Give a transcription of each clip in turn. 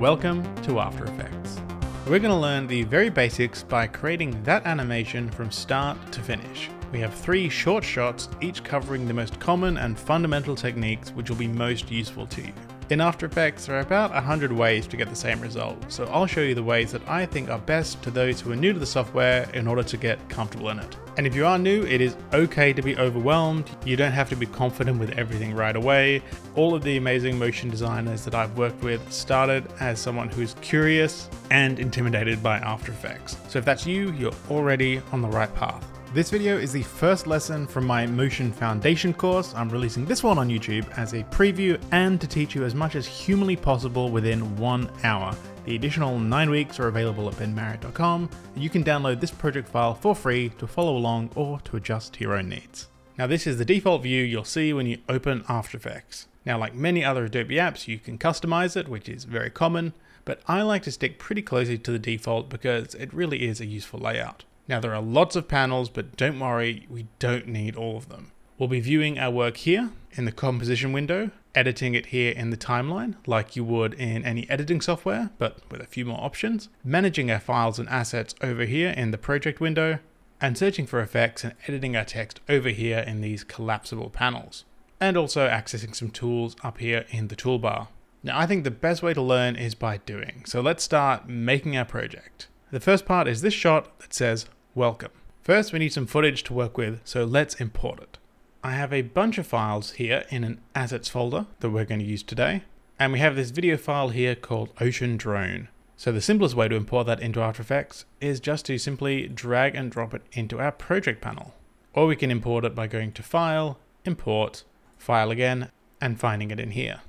Welcome to After Effects. We're going to learn the very basics by creating that animation from start to finish. We have 3 short shots, each covering the most common and fundamental techniques which will be most useful to you. In After Effects, there are about 100 ways to get the same result, so I'll show you the ways that I think are best to those who are new to the software in order to get comfortable in it. And if you are new, it is okay to be overwhelmed. You don't have to be confident with everything right away. All of the amazing motion designers that I've worked with started as someone who's curious and intimidated by After Effects. So if that's you, you're already on the right path. This video is the first lesson from my Motion Foundation course. I'm releasing this one on YouTube as a preview and to teach you as much as humanly possible within 1 hour. The additional 9 weeks are available at benmarriott.com. You can download this project file for free to follow along or to adjust to your own needs. Now this is the default view you'll see when you open After Effects. Now like many other Adobe apps, you can customize it, which is very common, but I like to stick pretty closely to the default because it really is a useful layout. Now there are lots of panels, but don't worry, we don't need all of them. We'll be viewing our work here in the composition window, editing it here in the timeline, like you would in any editing software, but with a few more options, managing our files and assets over here in the project window, and searching for effects and editing our text over here in these collapsible panels, and also accessing some tools up here in the toolbar. Now I think the best way to learn is by doing, so let's start making our project. The first part is this shot that says welcome. First we need some footage to work with, so let's import it. I have a bunch of files here in an assets folder that we're going to use today, and we have this video file here called Ocean Drone. So the simplest way to import that into After Effects is just to simply drag and drop it into our project panel. Or we can import it by going to File, Import, File again, and finding it in here.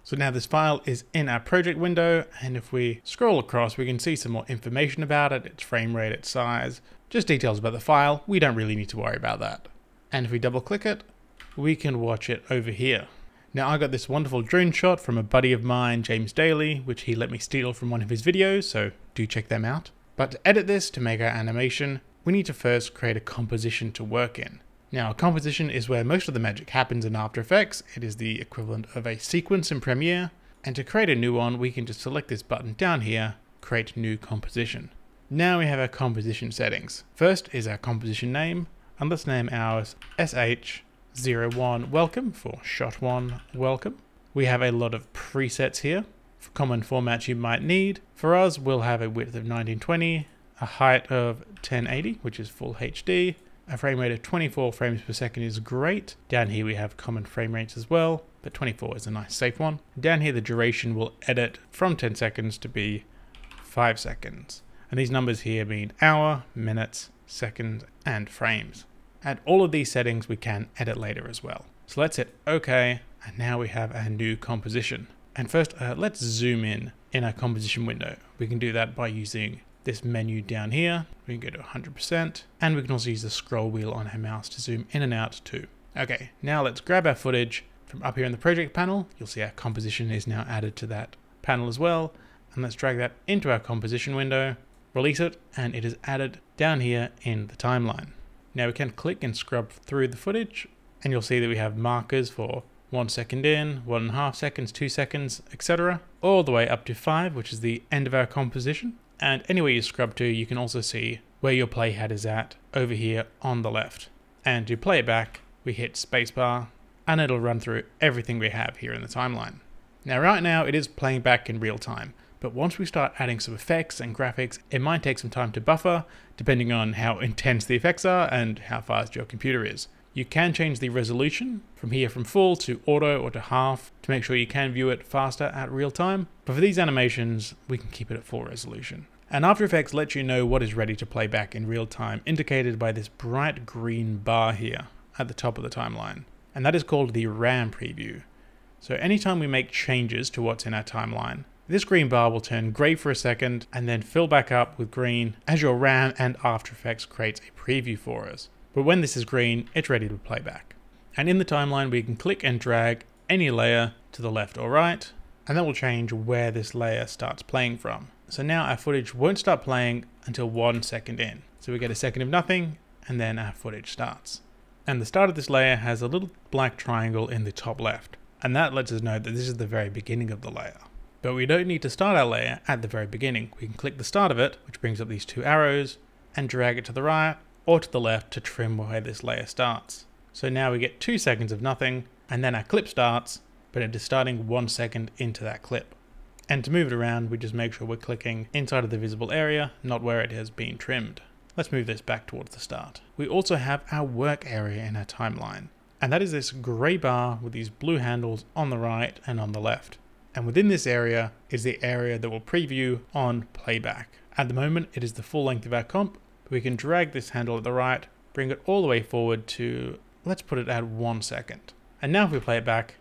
So now this file is in our project window, and if we scroll across, we can see some more information about it, its frame rate, its size, just details about the file. We don't really need to worry about that. And if we double click it, we can watch it over here. Now I got this wonderful drone shot from a buddy of mine, James Daly, which he let me steal from one of his videos, so do check them out. But to edit this, to make our animation, we need to first create a composition to work in. Now, a composition is where most of the magic happens in After Effects. It is the equivalent of a sequence in Premiere. And to create a new one, we can just select this button down here, Create New Composition. Now we have our composition settings. First is our composition name, and let's name ours SH01 Welcome for Shot 1 Welcome. We have a lot of presets here for common formats you might need. For us, we'll have a width of 1920, a height of 1080, which is full HD. A frame rate of 24 frames per second is great. Down here we have common frame rates as well, but 24 is a nice safe one. Down here the duration will edit from 10 seconds to be 5 seconds. And these numbers here mean hour, minutes, seconds, and frames. And all of these settings we can edit later as well. So let's hit OK, and now we have our new composition. And first let's zoom in our composition window. We can do that by using this menu down here. We can go to 100%, and we can also use the scroll wheel on our mouse to zoom in and out too. Okay, now let's grab our footage from up here in the project panel. You'll see our composition is now added to that panel as well. And let's drag that into our composition window, release it, and it is added down here in the timeline. Now we can click and scrub through the footage, and you'll see that we have markers for 1 second in, 1.5 seconds, 2 seconds, etc. All the way up to 5, which is the end of our composition. And anywhere you scrub to, you can also see where your playhead is at over here on the left. And to play it back, we hit spacebar, and it'll run through everything we have here in the timeline. Now right now it is playing back in real time, but once we start adding some effects and graphics, it might take some time to buffer, depending on how intense the effects are and how fast your computer is. You can change the resolution from here from full to auto or to half to make sure you can view it faster at real time. But for these animations, we can keep it at full resolution. And After Effects lets you know what is ready to play back in real time, indicated by this bright green bar here at the top of the timeline. And that is called the RAM preview. So anytime we make changes to what's in our timeline, this green bar will turn gray for a second and then fill back up with green as your RAM and After Effects creates a preview for us. But when this is green, it's ready to play back. And in the timeline, we can click and drag any layer to the left or right, and that will change where this layer starts playing from. So now our footage won't start playing until 1 second in. So we get a second of nothing, and then our footage starts. And the start of this layer has a little black triangle in the top left, and that lets us know that this is the very beginning of the layer. But we don't need to start our layer at the very beginning. We can click the start of it, which brings up these two arrows, and drag it to the right or to the left to trim where this layer starts. So now we get 2 seconds of nothing, and then our clip starts, but it is starting 1 second into that clip. And to move it around, we just make sure we're clicking inside of the visible area, not where it has been trimmed. Let's move this back towards the start. We also have our work area in our timeline, and that is this gray bar with these blue handles on the right and on the left. And within this area is the area that will preview on playback. At the moment, it is the full length of our comp. We can drag this handle at the right, bring it all the way forward to, let's put it at 1 second. And now if we play it back,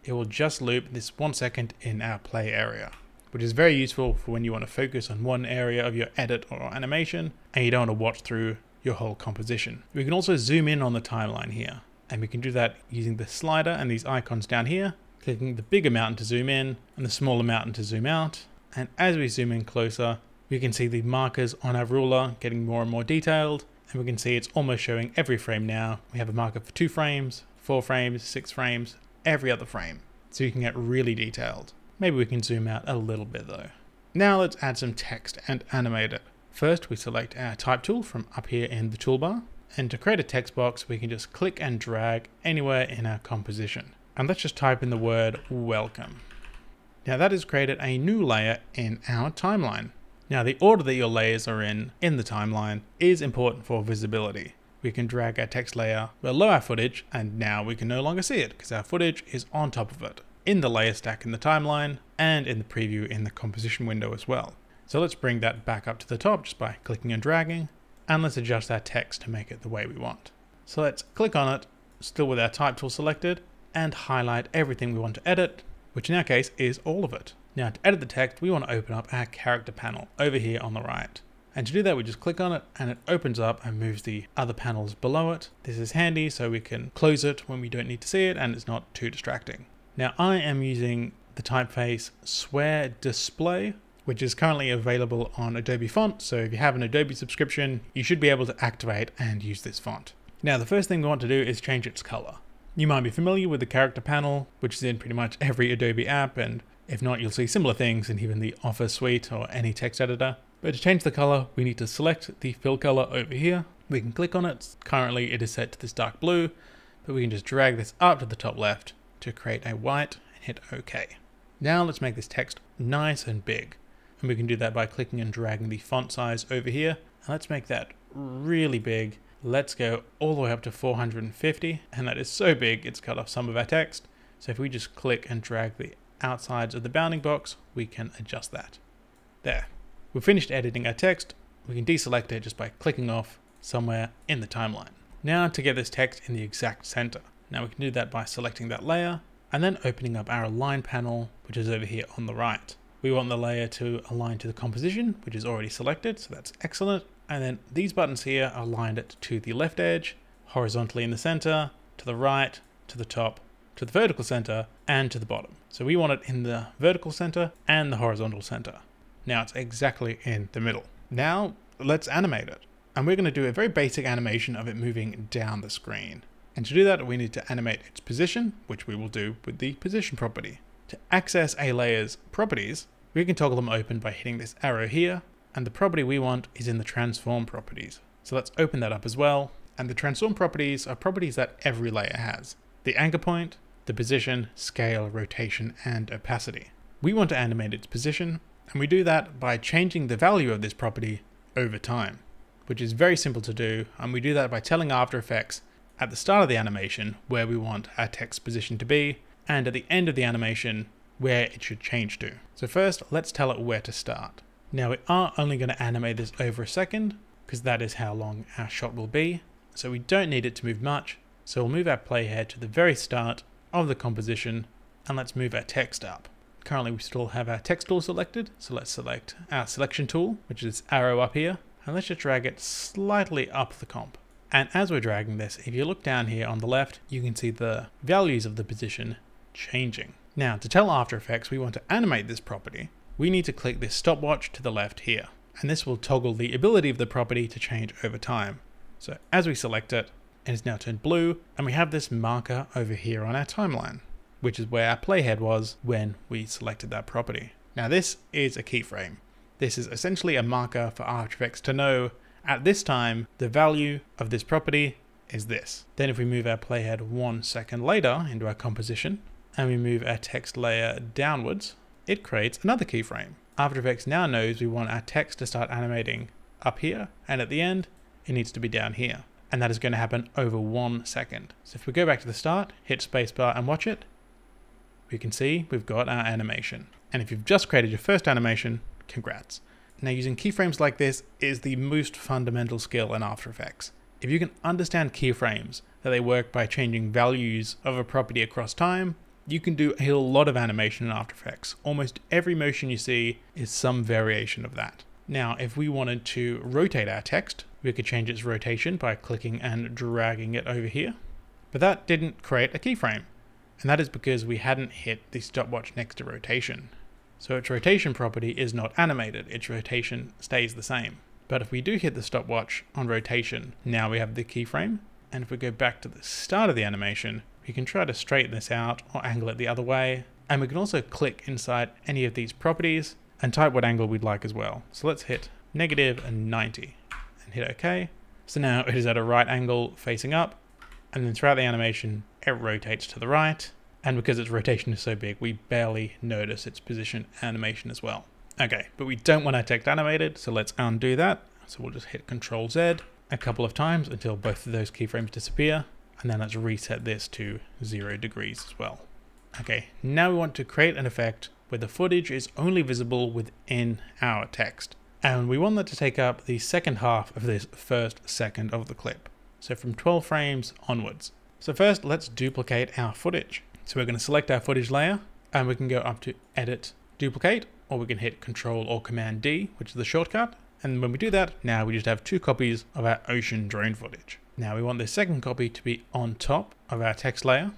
it will just loop this 1 second in our play area, which is very useful for when you want to focus on one area of your edit or animation and you don't want to watch through your whole composition. We can also zoom in on the timeline here, and we can do that using the slider and these icons down here, clicking the bigger mountain to zoom in and the smaller mountain to zoom out. And as we zoom in closer, we can see the markers on our ruler getting more and more detailed, and we can see it's almost showing every frame now. We have a marker for 2 frames, 4 frames, 6 frames, every other frame, so you can get really detailed. Maybe we can zoom out a little bit though. Now let's add some text and animate it. First, we select our type tool from up here in the toolbar, and to create a text box, we can just click and drag anywhere in our composition. And let's just type in the word welcome. Now that has created a new layer in our timeline. Now the order that your layers are in the timeline is important for visibility. We can drag our text layer below our footage, and now we can no longer see it because our footage is on top of it, in the layer stack in the timeline, and in the preview in the composition window as well. So let's bring that back up to the top just by clicking and dragging, and let's adjust our text to make it the way we want. So let's click on it, still with our type tool selected, and highlight everything we want to edit, which in our case is all of it. Now to edit the text, we want to open up our character panel over here on the right. And to do that, we just click on it and it opens up and moves the other panels below it. This is handy so we can close it when we don't need to see it and it's not too distracting. Now I am using the typeface Swear Display, which is currently available on Adobe Font. So if you have an Adobe subscription, you should be able to activate and use this font. Now the first thing we want to do is change its color. You might be familiar with the character panel, which is in pretty much every Adobe app, and if not, you'll see similar things in even the Office suite or any text editor. But to change the color, we need to select the fill color over here. We can click on it. Currently it is set to this dark blue, but we can just drag this up to the top left to create a white and hit OK. Now let's make this text nice and big. And we can do that by clicking and dragging the font size over here. And let's make that really big. Let's go all the way up to 450, and that is so big it's cut off some of our text. So if we just click and drag the outsides of the bounding box, we can adjust that. There. We've finished editing our text. We can deselect it just by clicking off somewhere in the timeline. Now to get this text in the exact center. Now we can do that by selecting that layer and then opening up our align panel, which is over here on the right. We want the layer to align to the composition, which is already selected, so that's excellent. And then these buttons here are aligned to the left edge, horizontally in the center, to the right, to the top, to the vertical center, and to the bottom. So we want it in the vertical center and the horizontal center. Now it's exactly in the middle. Now let's animate it. And we're going to do a very basic animation of it moving down the screen. And to do that, we need to animate its position, which we will do with the position property. To access a layer's properties, we can toggle them open by hitting this arrow here. And the property we want is in the transform properties. So let's open that up as well. And the transform properties are properties that every layer has. The anchor point, the position, scale, rotation, and opacity. We want to animate its position, and we do that by changing the value of this property over time, which is very simple to do. And we do that by telling After Effects at the start of the animation where we want our text position to be, and at the end of the animation where it should change to. So first, let's tell it where to start. Now we are only going to animate this over a second because that is how long our shot will be. So we don't need it to move much. So we'll move our playhead to the very start of the composition and let's move our text up. Currently we still have our text tool selected. So let's select our selection tool, which is this arrow up here. And let's just drag it slightly up the comp. And as we're dragging this, if you look down here on the left, you can see the values of the position changing. Now to tell After Effects we want to animate this property, we need to click this stopwatch to the left here, and this will toggle the ability of the property to change over time. So as we select it, it is now turned blue, and we have this marker over here on our timeline, which is where our playhead was when we selected that property. Now this is a keyframe. This is essentially a marker for After Effects to know at this time the value of this property is this. Then if we move our playhead 1 second later into our composition and we move our text layer downwards, it creates another keyframe. After Effects now knows we want our text to start animating up here, and at the end it needs to be down here. And that is going to happen over 1 second. So if we go back to the start, hit spacebar and watch it, we can see we've got our animation. And if you've just created your first animation, congrats. Now using keyframes like this is the most fundamental skill in After Effects. If you can understand keyframes, that they work by changing values of a property across time, you can do a lot of animation in After Effects. Almost every motion you see is some variation of that. Now, if we wanted to rotate our text, we could change its rotation by clicking and dragging it over here. But that didn't create a keyframe. And that is because we hadn't hit the stopwatch next to rotation. So its rotation property is not animated, its rotation stays the same. But if we do hit the stopwatch on rotation, now we have the keyframe. And if we go back to the start of the animation, we can try to straighten this out or angle it the other way. And we can also click inside any of these properties and type what angle we'd like as well. So let's hit -90 and hit OK. So now it is at a right angle facing up, and then throughout the animation it rotates to the right, and because its rotation is so big we barely notice its position animation as well. Okay, but we don't want our text animated, so let's undo that. So we'll just hit Ctrl-Z a couple of times until both of those keyframes disappear, and then let's reset this to 0 degrees as well. Okay, now we want to create an effect where the footage is only visible within our text. And we want that to take up the second half of this first second of the clip. So from 12 frames onwards. So first, let's duplicate our footage. So we're going to select our footage layer, and we can go up to Edit, Duplicate, or we can hit Control or Command D, which is the shortcut. And when we do that, now we just have 2 copies of our ocean drone footage. Now we want this second copy to be on top of our text layer.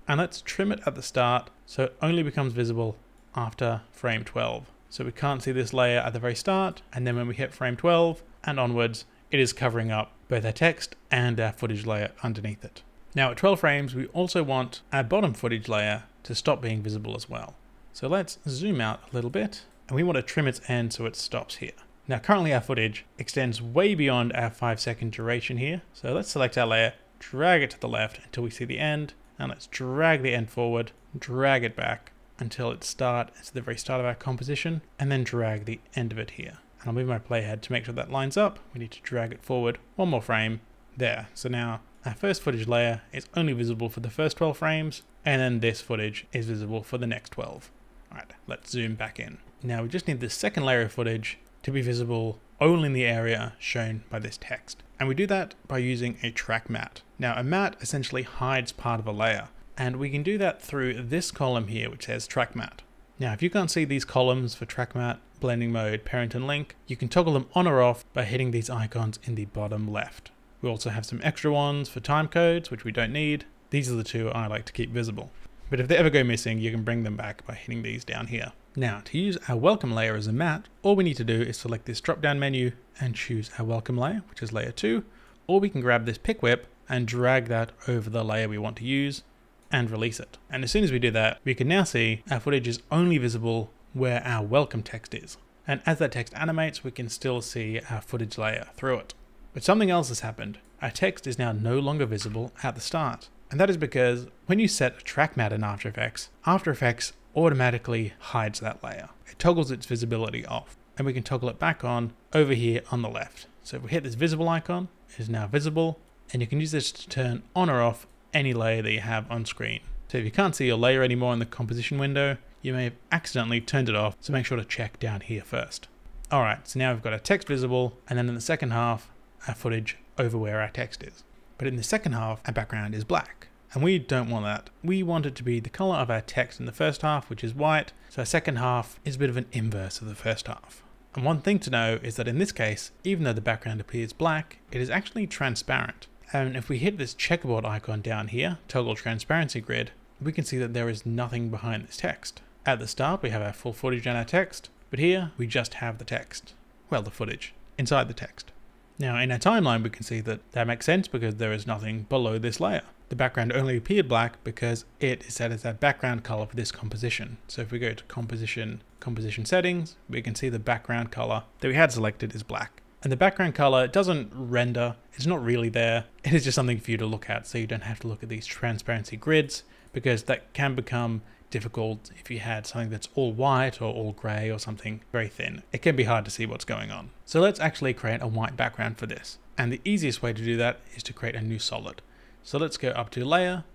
And let's trim it at the start so it only becomes visible after frame 12. So we can't see this layer at the very start, and then when we hit frame 12 and onwards, it is covering up both our text and our footage layer underneath it. Now at 12 frames, we also want our bottom footage layer to stop being visible as well. So let's zoom out a little bit, and we want to trim its end so it stops here. Now currently our footage extends way beyond our 5-second duration here. So let's select our layer, drag it to the left until we see the end, and let's drag the end forward, drag it back until it's the very start of our composition, and then drag the end of it here. And I'll move my playhead to make sure that lines up. We need to drag it forward 1 more frame there. So now our first footage layer is only visible for the first 12 frames, and then this footage is visible for the next 12. All right, let's zoom back in. Now we just need the second layer of footage to be visible only in the area shown by this text. And we do that by using a track matte. Now a matte essentially hides part of a layer, and we can do that through this column here which says track matte. Now if you can't see these columns for track matte, blending mode, parent and link, you can toggle them on or off by hitting these icons in the bottom left. We also have some extra ones for time codes which we don't need. These are the 2 I like to keep visible. But if they ever go missing, you can bring them back by hitting these down here. Now to use our welcome layer as a matte, all we need to do is select this drop down menu and choose our welcome layer, which is layer 2, or we can grab this pick whip and drag that over the layer we want to use and release it. And as soon as we do that, we can now see our footage is only visible where our welcome text is. And as that text animates, we can still see our footage layer through it. But something else has happened. Our text is now no longer visible at the start. And that is because when you set a track matte in After Effects automatically hides that layer. It toggles its visibility off, and we can toggle it back on over here on the left. So if we hit this visible icon, it is now visible, and you can use this to turn on or off any layer that you have on screen. So if you can't see your layer anymore in the composition window, you may have accidentally turned it off, so make sure to check down here first. Alright, so now we've got our text visible, and then in the second half, our footage over where our text is. But in the second half, our background is black. And we don't want that. We want it to be the color of our text in the first half, which is white. So our second half is a bit of an inverse of the first half. And one thing to know is that in this case, even though the background appears black, it is actually transparent. And if we hit this checkerboard icon down here, toggle transparency grid, we can see that there is nothing behind this text. At the start, we have our full footage and our text, but here we just have the text. Well, the footage inside the text. Now in our timeline, we can see that that makes sense because there is nothing below this layer. The background only appeared black because it is set as our background color for this composition. So if we go to composition, composition settings, we can see the background color that we had selected is black. And the background color doesn't render, it's not really there. It is just something for you to look at, so you don't have to look at these transparency grids, because that can become difficult if you had something that's all white or all gray or something very thin. It can be hard to see what's going on. So let's actually create a white background for this. And the easiest way to do that is to create a new solid. So let's go up to Layer,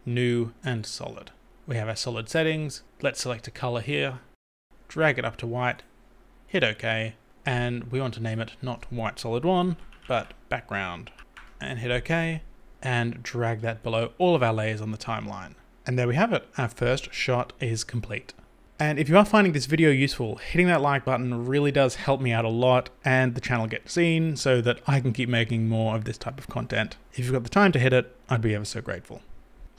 New, and Solid. We have our solid settings. Let's select a color here, drag it up to white, hit OK, and we want to name it not white solid 1, but background, and hit OK, and drag that below all of our layers on the timeline. And there we have it. Our first shot is complete. And if you are finding this video useful, hitting that like button really does help me out a lot and the channel gets seen so that I can keep making more of this type of content. If you've got the time to hit it, I'd be ever so grateful.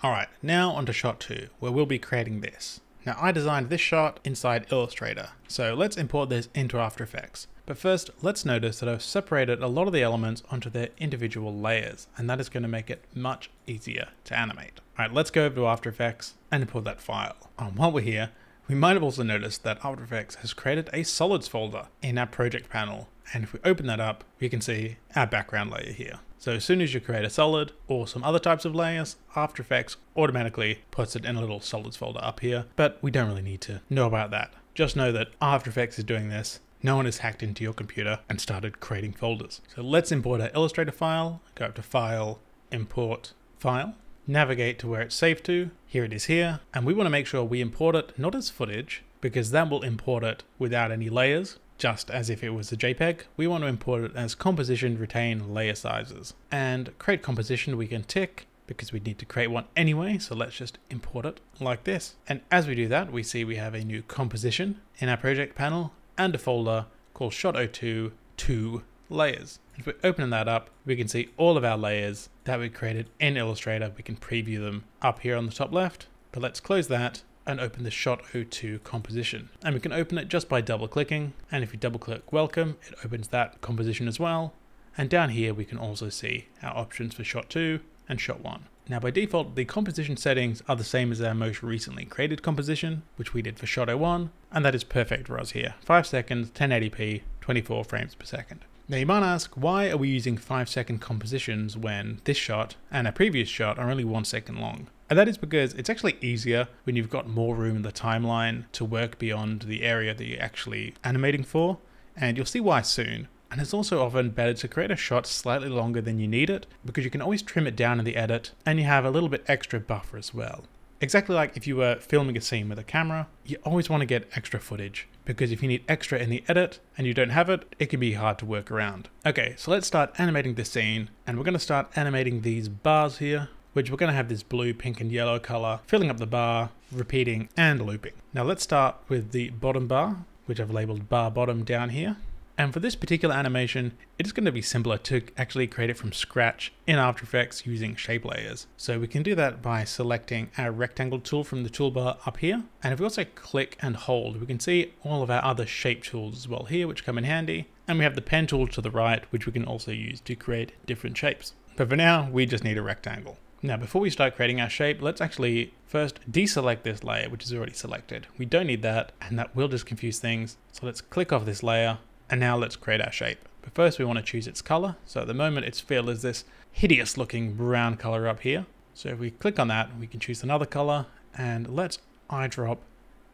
Alright, now onto shot 2, where we'll be creating this. Now I designed this shot inside Illustrator, so let's import this into After Effects. But first, let's notice that I've separated a lot of the elements onto their individual layers, and that is going to make it much easier to animate. Alright, let's go over to After Effects and import that file. While we're here, we might have also noticed that After Effects has created a solids folder in our project panel, and if we open that up, we can see our background layer here. So as soon as you create a solid or some other types of layers, After Effects automatically puts it in a little solids folder up here, but we don't really need to know about that. Just know that After Effects is doing this. No one has hacked into your computer and started creating folders. So let's import our Illustrator file, go up to File, Import, File, navigate to where it's saved to. Here it is here, and we want to make sure we import it not as footage, because that will import it without any layers, just as if it was a JPEG. We want to import it as composition retain layer sizes. And create composition we can tick, because we need to create one anyway, so let's just import it like this. And as we do that, we see we have a new composition in our project panel and a folder called Shot02 2 layers. If we open that up, we can see all of our layers that we created in Illustrator. We can preview them up here on the top left, but let's close that and open the Shot02 composition. And we can open it just by double clicking. And if you double click welcome, it opens that composition as well. And down here, we can also see our options for Shot 2 and Shot 1. Now by default, the composition settings are the same as our most recently created composition, which we did for Shot 01, and that is perfect for us here. 5 seconds, 1080p, 24 frames per second. Now you might ask, why are we using 5-second compositions when this shot and our previous shot are only 1 second long? And that is because it's actually easier when you've got more room in the timeline to work beyond the area that you're actually animating for, and you'll see why soon. And it's also often better to create a shot slightly longer than you need it, because you can always trim it down in the edit, and you have a little bit extra buffer as well. Exactly like if you were filming a scene with a camera, you always want to get extra footage, because if you need extra in the edit and you don't have it, it can be hard to work around. Okay, so let's start animating this scene, and we're going to start animating these bars here, which we're going to have this blue, pink, and yellow color, filling up the bar, repeating, and looping. Now let's start with the bottom bar, which I've labeled bar bottom down here. And for this particular animation, it is going to be simpler to actually create it from scratch in After Effects using shape layers. So we can do that by selecting our rectangle tool from the toolbar up here. And if we also click and hold, we can see all of our other shape tools as well here, which come in handy. And we have the pen tool to the right, which we can also use to create different shapes. But for now, we just need a rectangle. Now, before we start creating our shape, let's actually first deselect this layer, which is already selected. We don't need that, and that will just confuse things. So let's click off this layer. And now let's create our shape. But first we want to choose its color. So at the moment its fill is this hideous looking brown color up here. So if we click on that, we can choose another color, and let's eyedrop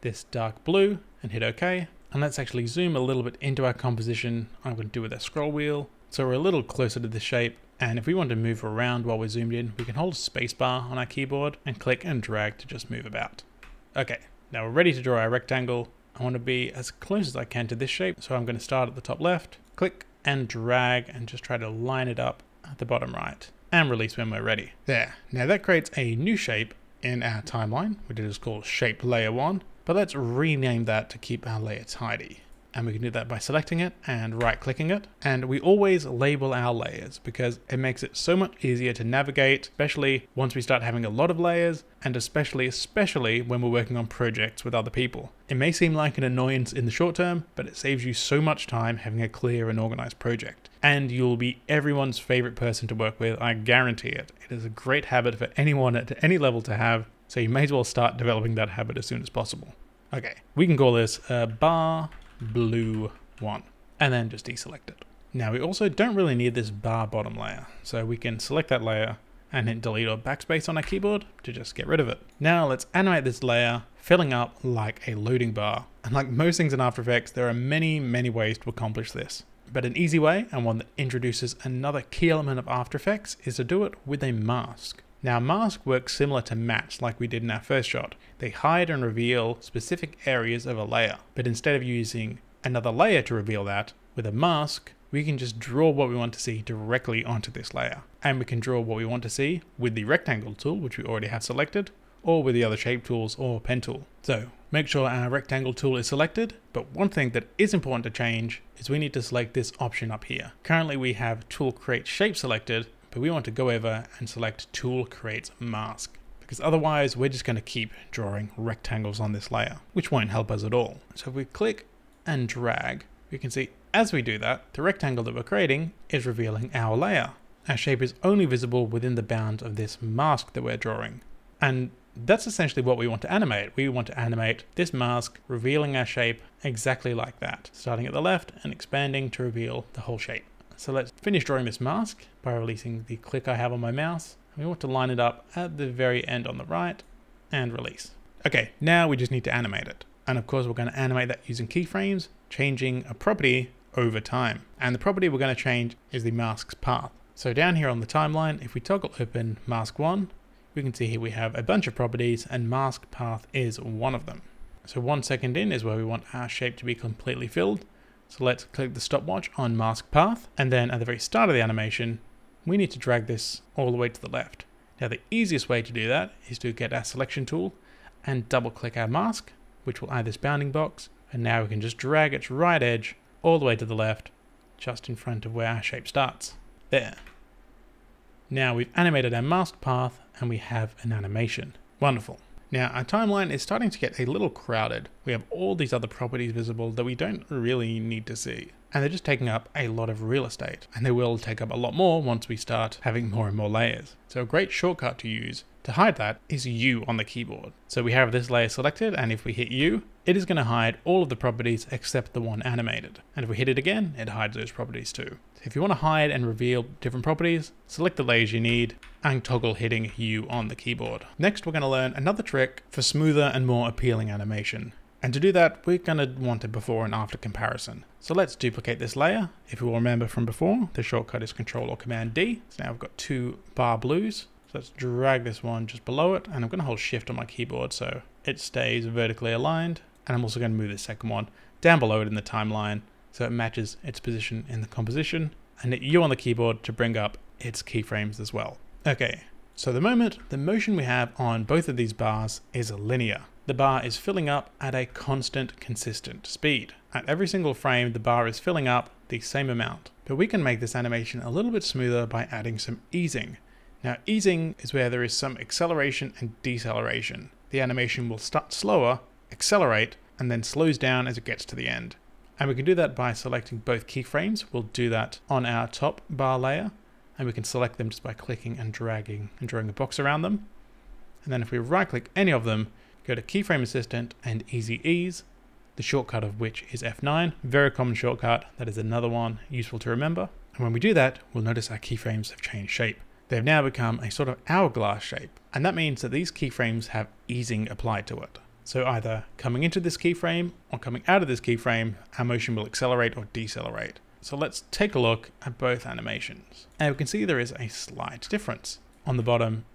this dark blue and hit OK. And let's actually zoom a little bit into our composition. I'm going to do with a scroll wheel, so we're a little closer to the shape. And if we want to move around while we're zoomed in, we can hold spacebar on our keyboard and click and drag to just move about. Okay, now we're ready to draw our rectangle. I want to be as close as I can to this shape, so I'm going to start at the top left, click and drag, and just try to line it up at the bottom right, and release when we're ready. There. Now that creates a new shape in our timeline, which is called Shape Layer 1, but let's rename that to keep our layer tidy. And we can do that by selecting it and right-clicking it. And we always label our layers because it makes it so much easier to navigate, especially once we start having a lot of layers, and especially when we're working on projects with other people. It may seem like an annoyance in the short term, but it saves you so much time having a clear and organized project. And you'll be everyone's favorite person to work with, I guarantee it. It is a great habit for anyone at any level to have, so you may as well start developing that habit as soon as possible. Okay, we can call this bar blue 1 and then just deselect it. Now we also don't really need this bar bottom layer, so we can select that layer and hit delete or backspace on our keyboard to just get rid of it. Now let's animate this layer filling up like a loading bar. And like most things in After Effects, there are many ways to accomplish this. But an easy way, and one that introduces another key element of After Effects, is to do it with a mask. Now mask works similar to match like we did in our first shot. They hide and reveal specific areas of a layer, but instead of using another layer to reveal that, with a mask, we can just draw what we want to see directly onto this layer. And we can draw what we want to see with the rectangle tool, which we already have selected, or with the other shape tools or pen tool. So make sure our rectangle tool is selected, but one thing that is important to change is we need to select this option up here. Currently we have tool create shape selected, but we want to go over and select tool creates mask, because otherwise we're just going to keep drawing rectangles on this layer, which won't help us at all. So if we click and drag, we can see as we do that, the rectangle that we're creating is revealing our layer. Our shape is only visible within the bounds of this mask that we're drawing. And that's essentially what we want to animate. We want to animate this mask revealing our shape exactly like that, starting at the left and expanding to reveal the whole shape. So let's finish drawing this mask by releasing the click I have on my mouse. We want to line it up at the very end on the right and release. Okay, now we just need to animate it. And of course we're going to animate that using keyframes, changing a property over time. And the property we're going to change is the mask's path. So down here on the timeline, if we toggle open mask 1, we can see here we have a bunch of properties and mask path is one of them. So 1 second in is where we want our shape to be completely filled. So let's click the stopwatch on mask path. And then at the very start of the animation, we need to drag this all the way to the left. Now the easiest way to do that is to get our selection tool and double click our mask, which will add this bounding box. And now we can just drag its right edge all the way to the left, just in front of where our shape starts. There. Now we've animated our mask path and we have an animation. Wonderful. Now our timeline is starting to get a little crowded. We have all these other properties visible that we don't really need to see. And they're just taking up a lot of real estate. And they will take up a lot more once we start having more and more layers. So a great shortcut to use to hide that is U on the keyboard. So we have this layer selected, and if we hit U, it is going to hide all of the properties except the one animated. And if we hit it again, it hides those properties too. So if you want to hide and reveal different properties, select the layers you need and toggle hitting U on the keyboard. Next, we're going to learn another trick for smoother and more appealing animation. And to do that, we're going to want a before and after comparison. So let's duplicate this layer. If you will remember from before, the shortcut is Control or Command D. So now I've got two bar blues. So let's drag this one just below it, and I'm going to hold Shift on my keyboard so it stays vertically aligned. And I'm also going to move the second one down below it in the timeline so it matches its position in the composition, and hit U on the keyboard to bring up its keyframes as well. Okay, so the motion we have on both of these bars is linear. The bar is filling up at a constant, consistent speed. At every single frame, the bar is filling up the same amount. But we can make this animation a little bit smoother by adding some easing. Now, easing is where there is some acceleration and deceleration. The animation will start slower, accelerate, and then slows down as it gets to the end. And we can do that by selecting both keyframes. We'll do that on our top bar layer, and we can select them just by clicking and dragging and drawing a box around them. And then if we right click any of them, go to Keyframe Assistant and Easy Ease, the shortcut of which is F9. Very common shortcut. That is another one useful to remember. And when we do that, we'll notice our keyframes have changed shape. They've now become a sort of hourglass shape. And that means that these keyframes have easing applied to it. So either coming into this keyframe or coming out of this keyframe, our motion will accelerate or decelerate. So let's take a look at both animations. And we can see there is a slight difference. On the bottom,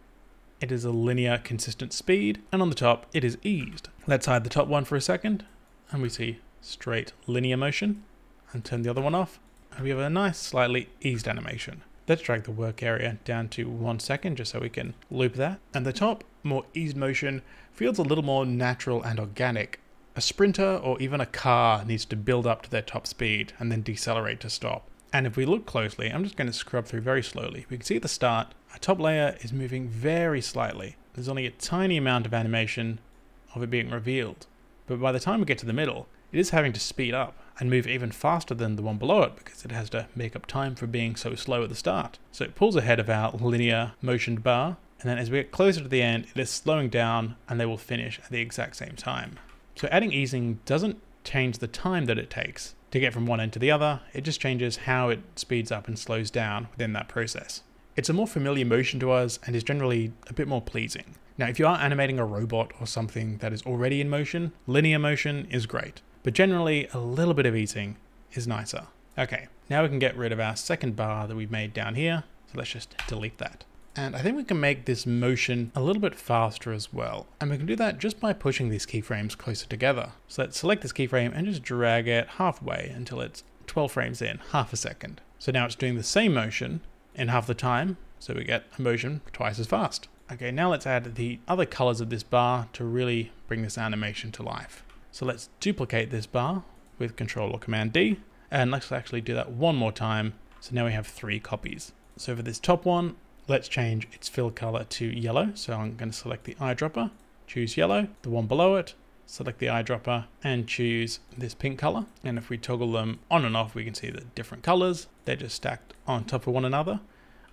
it is a linear, consistent speed, and on the top, it is eased. Let's hide the top one for a second, and we see straight linear motion, and turn the other one off, and we have a nice, slightly eased animation. Let's drag the work area down to 1 second, just so we can loop that. And the top, more eased motion, feels a little more natural and organic. A sprinter or even a car needs to build up to their top speed and then decelerate to stop. And if we look closely, I'm just going to scrub through very slowly. We can see at the start, our top layer is moving very slightly. There's only a tiny amount of animation of it being revealed. But by the time we get to the middle, it is having to speed up and move even faster than the one below it because it has to make up time for being so slow at the start. So it pulls ahead of our linear motioned bar, and then as we get closer to the end, it is slowing down and they will finish at the exact same time. So adding easing doesn't change the time that it takes to get from one end to the other, it just changes how it speeds up and slows down within that process. It's a more familiar motion to us and is generally a bit more pleasing. Now, if you are animating a robot or something that is already in motion, linear motion is great, but generally a little bit of easing is nicer. Okay, now we can get rid of our second bar that we've made down here, so let's just delete that. And I think we can make this motion a little bit faster as well. And we can do that just by pushing these keyframes closer together. So let's select this keyframe and just drag it halfway until it's 12 frames in, half a second. So now it's doing the same motion in half the time, so we get a motion twice as fast. Okay, now let's add the other colors of this bar to really bring this animation to life. So let's duplicate this bar with Control or Command D, and let's actually do that one more time. So now we have 3 copies. So for this top one, let's change its fill color to yellow. So I'm going to select the eyedropper, choose yellow, the one below it, select the eyedropper and choose this pink color. And if we toggle them on and off, we can see the different colors. They're just stacked on top of one another.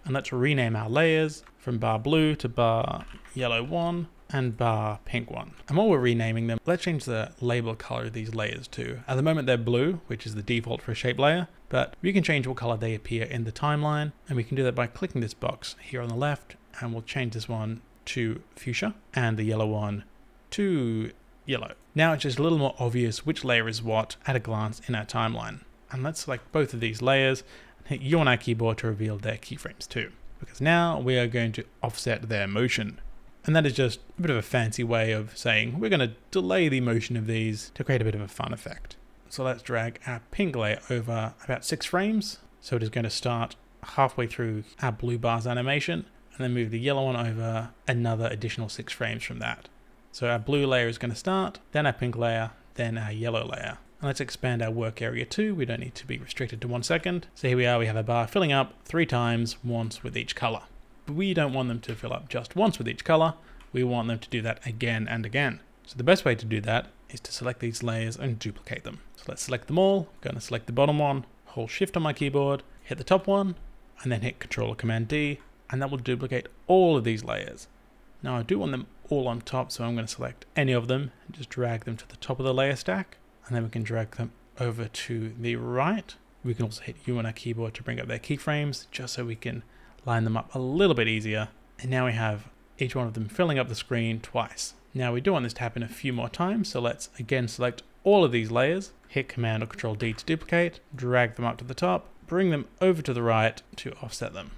And let's rename our layers from bar blue to bar yellow 1 and bar pink 1. And while we're renaming them, let's change the label color of these layers too. At the moment they're blue, which is the default for a shape layer, but we can change what color they appear in the timeline. And we can do that by clicking this box here on the left, and we'll change this one to fuchsia and the yellow one to yellow. Now it's just a little more obvious which layer is what at a glance in our timeline. And let's select both of these layers and hit U on our keyboard to reveal their keyframes too, because now we are going to offset their motion. And that is just a bit of a fancy way of saying we're going to delay the motion of these to create a bit of a fun effect. So let's drag our pink layer over about 6 frames. So it is going to start halfway through our blue bar's animation and then move the yellow one over another additional 6 frames from that. So our blue layer is going to start, then our pink layer, then our yellow layer. And let's expand our work area too. We don't need to be restricted to 1 second. So here we are, we have a bar filling up 3 times, once with each color. But we don't want them to fill up just once with each color. We want them to do that again and again. So the best way to do that is to select these layers and duplicate them. So let's select them all. I'm going to select the bottom one, hold Shift on my keyboard, hit the top one, and then hit Control or Command D, and that will duplicate all of these layers. Now I do want them all on top, so I'm going to select any of them and just drag them to the top of the layer stack, and then we can drag them over to the right. We can also hit U on our keyboard to bring up their keyframes, just so we can line them up a little bit easier. And now we have each one of them filling up the screen twice. Now we do want this to happen a few more times, so let's again select all of these layers, hit Command or Control D to duplicate, drag them up to the top, bring them over to the right to offset them.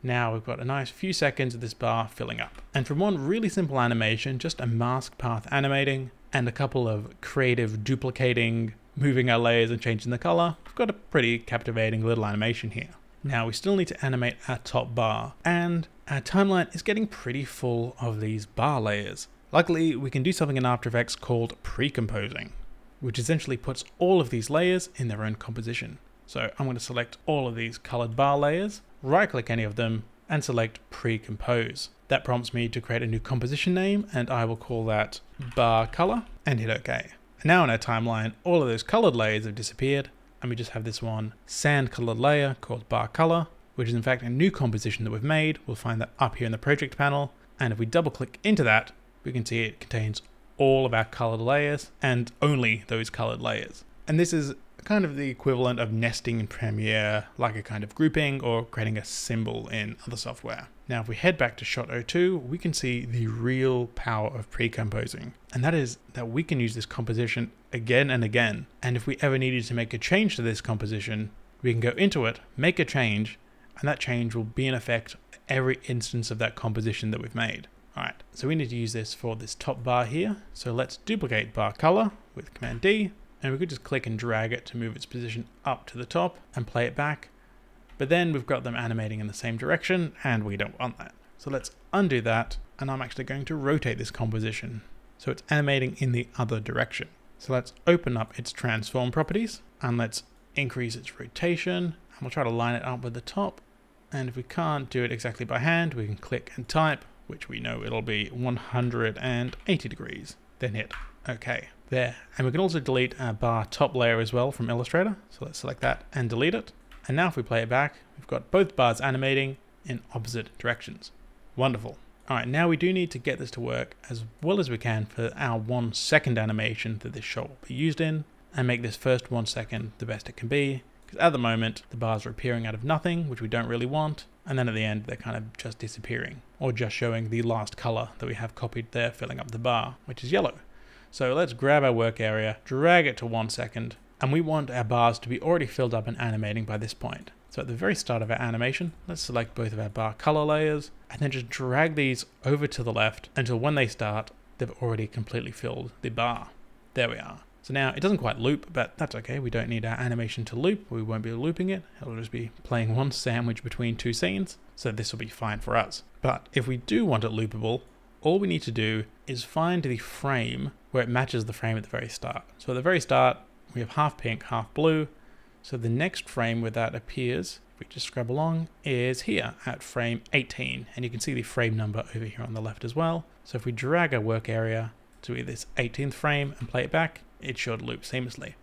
Now we've got a nice few seconds of this bar filling up. And from one really simple animation, just a mask path animating and a couple of creative duplicating, moving our layers and changing the color, we've got a pretty captivating little animation here. Now we still need to animate our top bar, and our timeline is getting pretty full of these bar layers. Luckily, we can do something in After Effects called Precomposing, which essentially puts all of these layers in their own composition. So I'm going to select all of these colored bar layers, right-click any of them, and select Precompose. That prompts me to create a new composition name, and I will call that Bar Color, and hit OK. And now in our timeline, all of those colored layers have disappeared, and we just have this one sand colored layer called Bar Color, which is in fact a new composition that we've made. We'll find that up here in the project panel. And if we double click into that, we can see it contains all of our colored layers and only those colored layers. And this is kind of the equivalent of nesting in Premiere, like a kind of grouping or creating a symbol in other software. Now, if we head back to shot 02, we can see the real power of precomposing. And that is that we can use this composition again and again. And if we ever needed to make a change to this composition, we can go into it, make a change, and that change will be in effect every instance of that composition that we've made. All right, so we need to use this for this top bar here. So let's duplicate bar color with Command D, and we could just click and drag it to move its position up to the top and play it back. But then we've got them animating in the same direction, and we don't want that. So let's undo that, and I'm actually going to rotate this composition so it's animating in the other direction. So let's open up its transform properties, and let's increase its rotation, and we'll try to line it up with the top. And if we can't do it exactly by hand, we can click and type, which we know it'll be 180 degrees, then hit OK. There. And we can also delete our bar top layer as well from Illustrator. So let's select that and delete it. And now if we play it back, we've got both bars animating in opposite directions. Wonderful. All right, now we do need to get this to work as well as we can for our 1 second animation that this shot will be used in, and make this first 1 second the best it can be, because at the moment the bars are appearing out of nothing, which we don't really want, and then at the end they're kind of just disappearing, or just showing the last color that we have copied there filling up the bar, which is yellow. So let's grab our work area, drag it to 1 second, and we want our bars to be already filled up and animating by this point. So at the very start of our animation, let's select both of our bar color layers, and then just drag these over to the left until when they start, they've already completely filled the bar. There we are. So now it doesn't quite loop, but that's okay. We don't need our animation to loop. We won't be looping it. It'll just be playing one sandwich between 2 scenes. So this will be fine for us. But if we do want it loopable, all we need to do is find the frame where it matches the frame at the very start. So at the very start, we have half pink, half blue. So the next frame where that appears, if we just scrub along, is here at frame 18. And you can see the frame number over here on the left as well. So if we drag our work area to this 18th frame and play it back, it should loop seamlessly.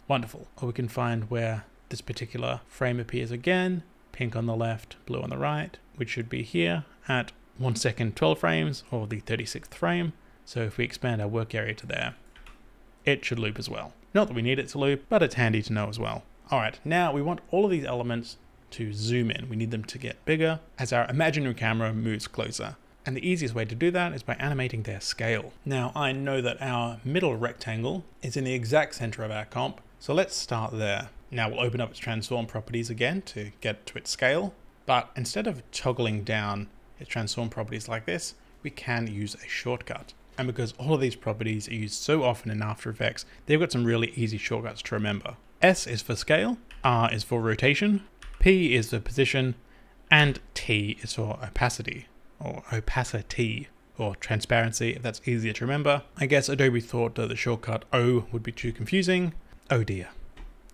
Wonderful. Or we can find where this particular frame appears again, pink on the left, blue on the right, which should be here at 1 second 12 frames, or the 36th frame. So if we expand our work area to there, it should loop as well. Not that we need it to loop, but it's handy to know as well. All right, now we want all of these elements to zoom in. We need them to get bigger as our imaginary camera moves closer. And the easiest way to do that is by animating their scale. Now, I know that our middle rectangle is in the exact center of our comp, so let's start there. Now we'll open up its transform properties again to get to its scale, but instead of toggling down its transform properties like this, we can use a shortcut. And because all of these properties are used so often in After Effects, they've got some really easy shortcuts to remember. S is for scale, R is for rotation, P is for position, and T is for opacity, or transparency, if that's easier to remember. I guess Adobe thought that the shortcut O would be too confusing. Oh dear.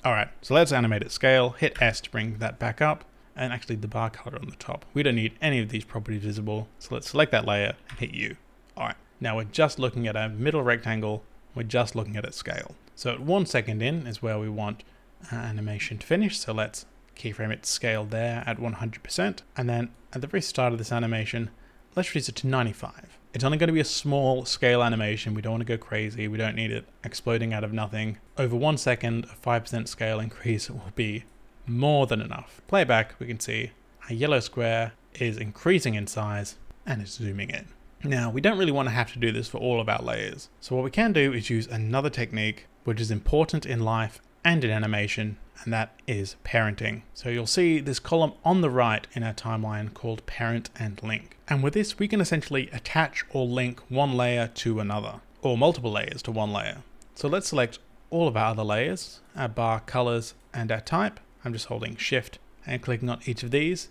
Alright, so let's animate at scale, hit S to bring that back up, and actually the bar color on the top. We don't need any of these properties visible, so let's select that layer and hit U. Alright, now we're just looking at our middle rectangle, we're just looking at its scale. So at 1 second in is where we want our animation to finish, so let's keyframe its scale there at 100%, and then at the very start of this animation, let's reduce it to 95. It's only going to be a small scale animation, we don't want to go crazy, we don't need it exploding out of nothing. Over 1 second, a 5% scale increase will be more than enough. Play it back, we can see our yellow square is increasing in size and it's zooming in. Now, we don't really want to have to do this for all of our layers. So what we can do is use another technique which is important in life and in animation, and that is parenting. So you'll see this column on the right in our timeline called parent and link. And with this, we can essentially attach or link one layer to another, or multiple layers to one layer. So let's select all of our other layers, our bar colors and our type. I'm just holding Shift and clicking on each of these.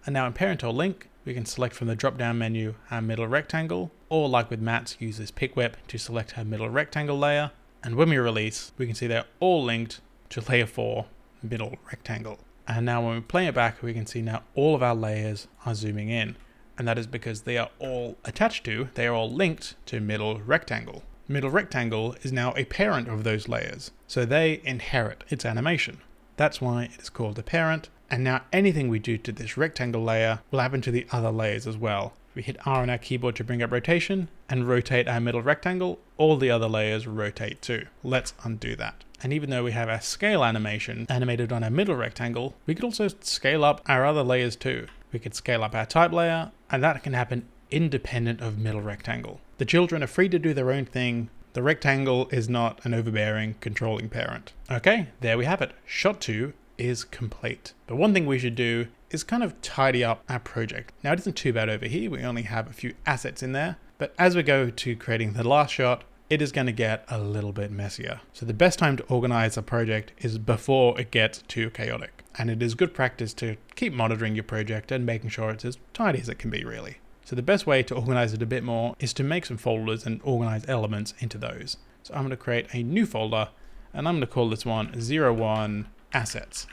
And now in parent or link, we can select from the drop-down menu our middle rectangle, or like with Matt's, use this pick whip to select our middle rectangle layer. And when we release, we can see they're all linked to layer 4, middle rectangle. And now when we play it back, we can see now all of our layers are zooming in. And that is because they are all attached to, they are all linked to middle rectangle. Middle rectangle is now a parent of those layers, so they inherit its animation. That's why it is called a parent. And now anything we do to this rectangle layer will happen to the other layers as well. We hit R on our keyboard to bring up rotation and rotate our middle rectangle, all the other layers rotate too. Let's undo that. And even though we have our scale animation animated on our middle rectangle, we could also scale up our other layers too. We could scale up our type layer, and that can happen independent of middle rectangle. The children are free to do their own thing. The rectangle is not an overbearing, controlling parent. Okay, there we have it. Shot 2 is complete. But one thing we should do is kind of tidy up our project. Now it isn't too bad over here, we only have a few assets in there, but as we go to creating the last shot, it is going to get a little bit messier. So the best time to organize a project is before it gets too chaotic. And it is good practice to keep monitoring your project and making sure it's as tidy as it can be really. So the best way to organize it a bit more is to make some folders and organize elements into those. So I'm going to create a new folder and I'm going to call this one 01 assets.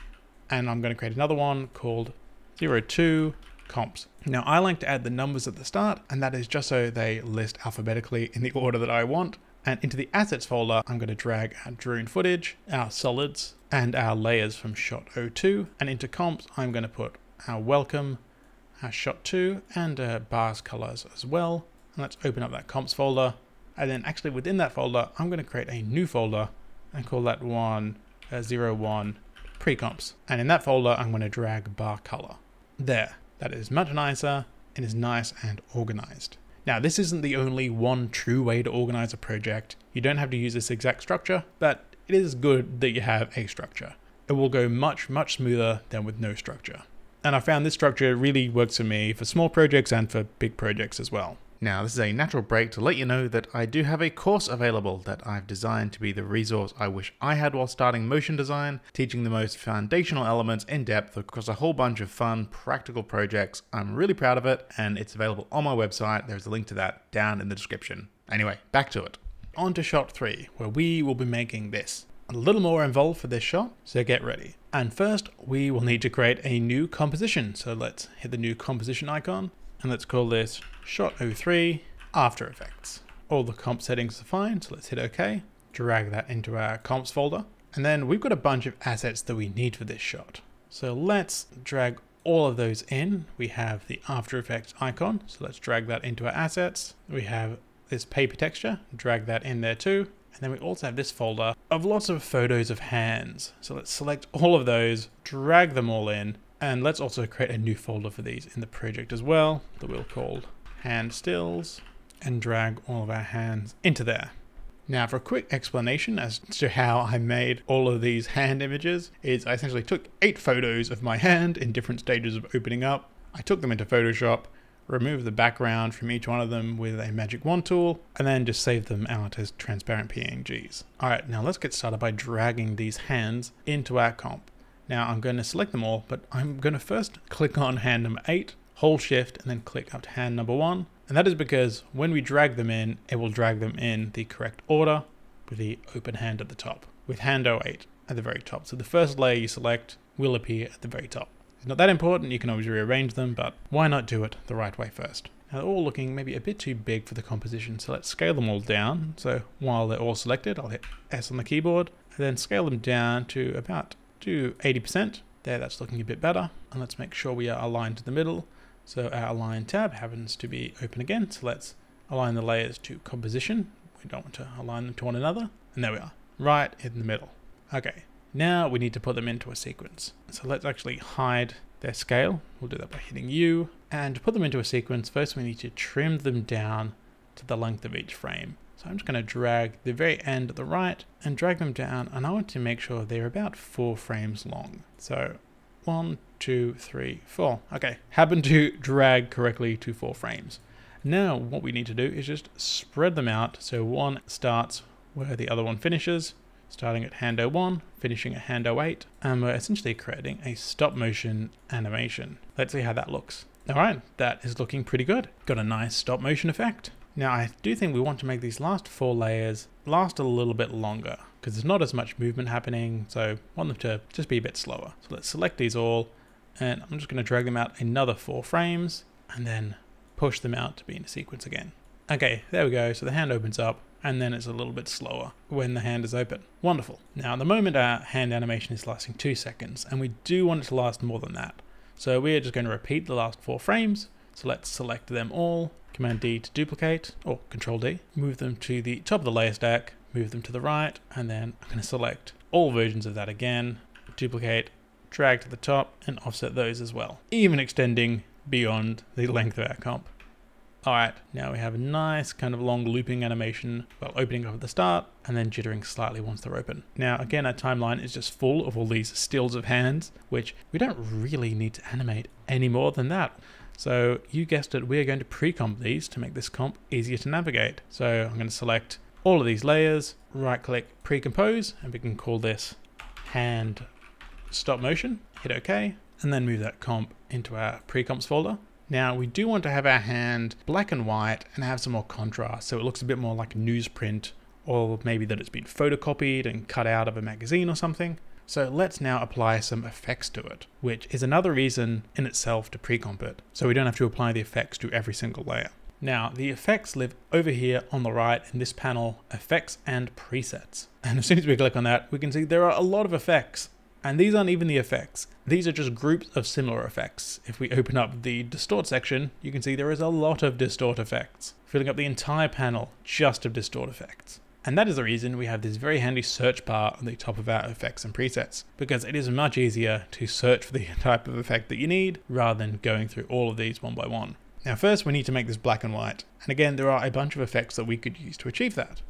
And I'm going to create another one called 02 comps. Now I like to add the numbers at the start, and that is just so they list alphabetically in the order that I want. And into the assets folder, I'm going to drag our drone footage, our solids, and our layers from shot 02. And into comps, I'm going to put our welcome, shot 2 and bars colors as well. And let's open up that comps folder. And then actually within that folder, I'm going to create a new folder and call that one 01 Precomps. And in that folder, I'm going to drag bar color. There, that is much nicer and is nice and organized. Now, this isn't the only one true way to organize a project. You don't have to use this exact structure, but it is good that you have a structure. It will go much, much smoother than with no structure. And I found this structure really works for me for small projects and for big projects as well. Now, this is a natural break to let you know that I do have a course available that I've designed to be the resource I wish I had while starting motion design, teaching the most foundational elements in depth across a whole bunch of fun, practical projects. I'm really proud of it, and it's available on my website. There's a link to that down in the description. Anyway, back to it. On to shot 3, where we will be making this. A little more involved for this shot, so get ready. And first, we will need to create a new composition. So let's hit the new composition icon, and let's call this Shot 03 After Effects. All the comp settings are fine, so let's hit OK. Drag that into our comps folder. And then we've got a bunch of assets that we need for this shot. So let's drag all of those in. We have the After Effects icon, so let's drag that into our assets. We have this paper texture, drag that in there too. And then we also have this folder of lots of photos of hands. So let's select all of those, drag them all in, and let's also create a new folder for these in the project as well that we'll call hand stills, and drag all of our hands into there. Now, for a quick explanation as to how I made all of these hand images is I essentially took 8 photos of my hand in different stages of opening up. I took them into Photoshop, removed the background from each one of them with a magic wand tool, and then just saved them out as transparent PNGs. All right, now let's get started by dragging these hands into our comp. Now I'm going to select them all, but I'm going to first click on hand number 8, hold shift, and then click up to hand number 1. And that is because when we drag them in, it will drag them in the correct order with the open hand at the top, with hand 08 at the very top. So the first layer you select will appear at the very top. It's not that important, you can always rearrange them, but why not do it the right way first? Now they're all looking maybe a bit too big for the composition, so let's scale them all down. So while they're all selected, I'll hit S on the keyboard, and then scale them down to about 80%. There, that's looking a bit better. And let's make sure we are aligned to the middle. So our align tab happens to be open again. So let's align the layers to composition. We don't want to align them to one another. And there we are, right in the middle. Okay, now we need to put them into a sequence. So let's actually hide their scale. We'll do that by hitting U. And to put them into a sequence, first we need to trim them down to the length of each frame. So I'm just going to drag the very end at the right and drag them down, and I want to make sure they're about 4 frames long. So 1, 2, 3, 4. Okay, happen to drag correctly to 4 frames. Now what we need to do is just spread them out so one starts where the other one finishes, starting at hand 01, finishing at hand 08, and we're essentially creating a stop motion animation. Let's see how that looks. All right, that is looking pretty good. Got a nice stop motion effect. Now I do think we want to make these last 4 layers last a little bit longer because there's not as much movement happening, so I want them to just be a bit slower. So let's select these all, and I'm just going to drag them out another 4 frames and then push them out to be in a sequence again. Okay, there we go. So the hand opens up and then it's a little bit slower when the hand is open. Wonderful. Now at the moment our hand animation is lasting 2 seconds and we do want it to last more than that. So we're just going to repeat the last 4 frames. So let's select them all. Command D to duplicate, or Control D. Move them to the top of the layer stack, move them to the right, and then I'm going to select all versions of that again, duplicate, drag to the top, and offset those as well, even extending beyond the length of our comp. Alright, now we have a nice kind of long looping animation, well, opening up at the start, and then jittering slightly once they're open. Now again, our timeline is just full of all these stills of hands, which we don't really need to animate any more than that. So you guessed it, we are going to pre-comp these to make this comp easier to navigate. So I'm going to select all of these layers, right click, pre-compose, and we can call this hand stop motion, hit OK, and then move that comp into our pre-comps folder. Now we do want to have our hand black and white and have some more contrast, so it looks a bit more like a newsprint, or maybe that it's been photocopied and cut out of a magazine or something. So let's now apply some effects to it, which is another reason in itself to pre-comp it, so we don't have to apply the effects to every single layer. Now, the effects live over here on the right in this panel, Effects and Presets. And as soon as we click on that, we can see there are a lot of effects. And these aren't even the effects. These are just groups of similar effects. If we open up the distort section, you can see there is a lot of distort effects, filling up the entire panel just of distort effects. And that is the reason we have this very handy search bar on the top of our effects and presets, because it is much easier to search for the type of effect that you need rather than going through all of these one by one. Now first we need to make this black and white. And again, there are a bunch of effects that we could use to achieve that.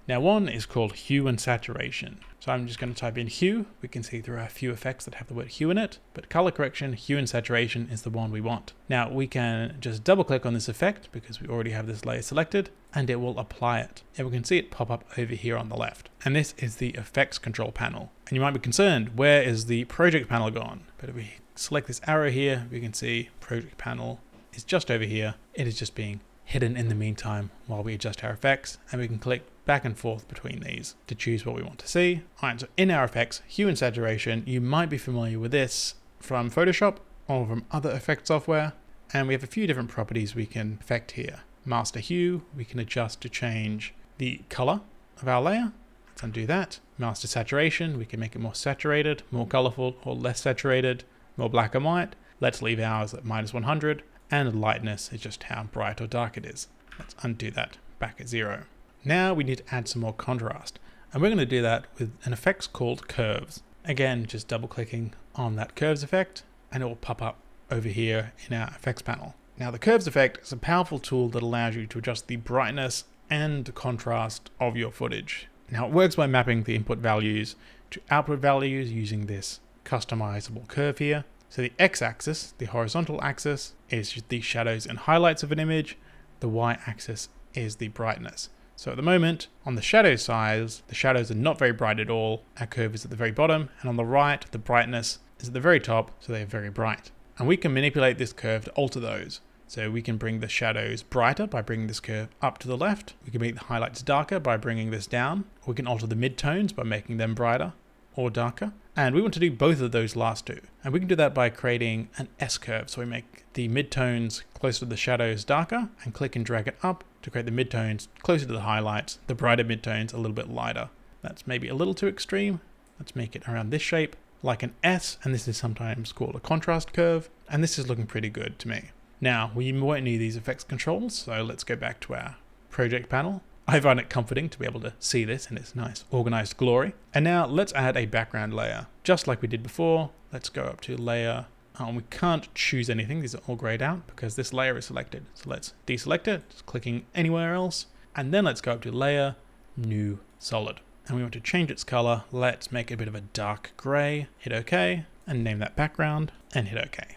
Now one is called Hue and Saturation. So I'm just going to type in hue. We can see there are a few effects that have the word hue in it, but color correction, hue and saturation is the one we want. Now we can just double click on this effect because we already have this layer selected and it will apply it. And we can see it pop up over here on the left. And this is the effects control panel. And you might be concerned, where is the project panel gone? But if we select this arrow here, we can see project panel is just over here. It is just being hidden in the meantime while we adjust our effects, and we can click back and forth between these to choose what we want to see. Alright, so in our effects, hue and saturation, you might be familiar with this from Photoshop or from other effect software, and we have a few different properties we can affect here. Master hue, we can adjust to change the color of our layer. Let's undo that. Master saturation, we can make it more saturated, more colorful, or less saturated, more black and white. Let's leave ours at -100. And lightness is just how bright or dark it is. Let's undo that back at 0. Now we need to add some more contrast. And we're going to do that with an effect called curves. Again, just double clicking on that curves effect and it will pop up over here in our effects panel. Now the curves effect is a powerful tool that allows you to adjust the brightness and the contrast of your footage. Now it works by mapping the input values to output values using this customizable curve here. So the x-axis, the horizontal axis, is the shadows and highlights of an image. The y-axis is the brightness. So at the moment, on the shadow size, the shadows are not very bright at all. Our curve is at the very bottom, and on the right, the brightness is at the very top, so they're very bright. And we can manipulate this curve to alter those. So we can bring the shadows brighter by bringing this curve up to the left. We can make the highlights darker by bringing this down. We can alter the midtones by making them brighter or darker. And we want to do both of those last two. And we can do that by creating an S-curve. So we make the midtones closer to the shadows darker and click and drag it up to create the midtones closer to the highlights, the brighter midtones a little bit lighter. That's maybe a little too extreme. Let's make it around this shape, like an S, and this is sometimes called a contrast curve. And this is looking pretty good to me. Now, we won't need these effects controls, so let's go back to our project panel. I find it comforting to be able to see this in its nice organized glory. And now let's add a background layer. Just like we did before, let's go up to layer. We can't choose anything, these are all grayed out because this layer is selected. So let's deselect it, just clicking anywhere else. And then let's go up to layer, new solid. And we want to change its color. Let's make it a bit of a dark gray, hit OK, and name that background and hit OK.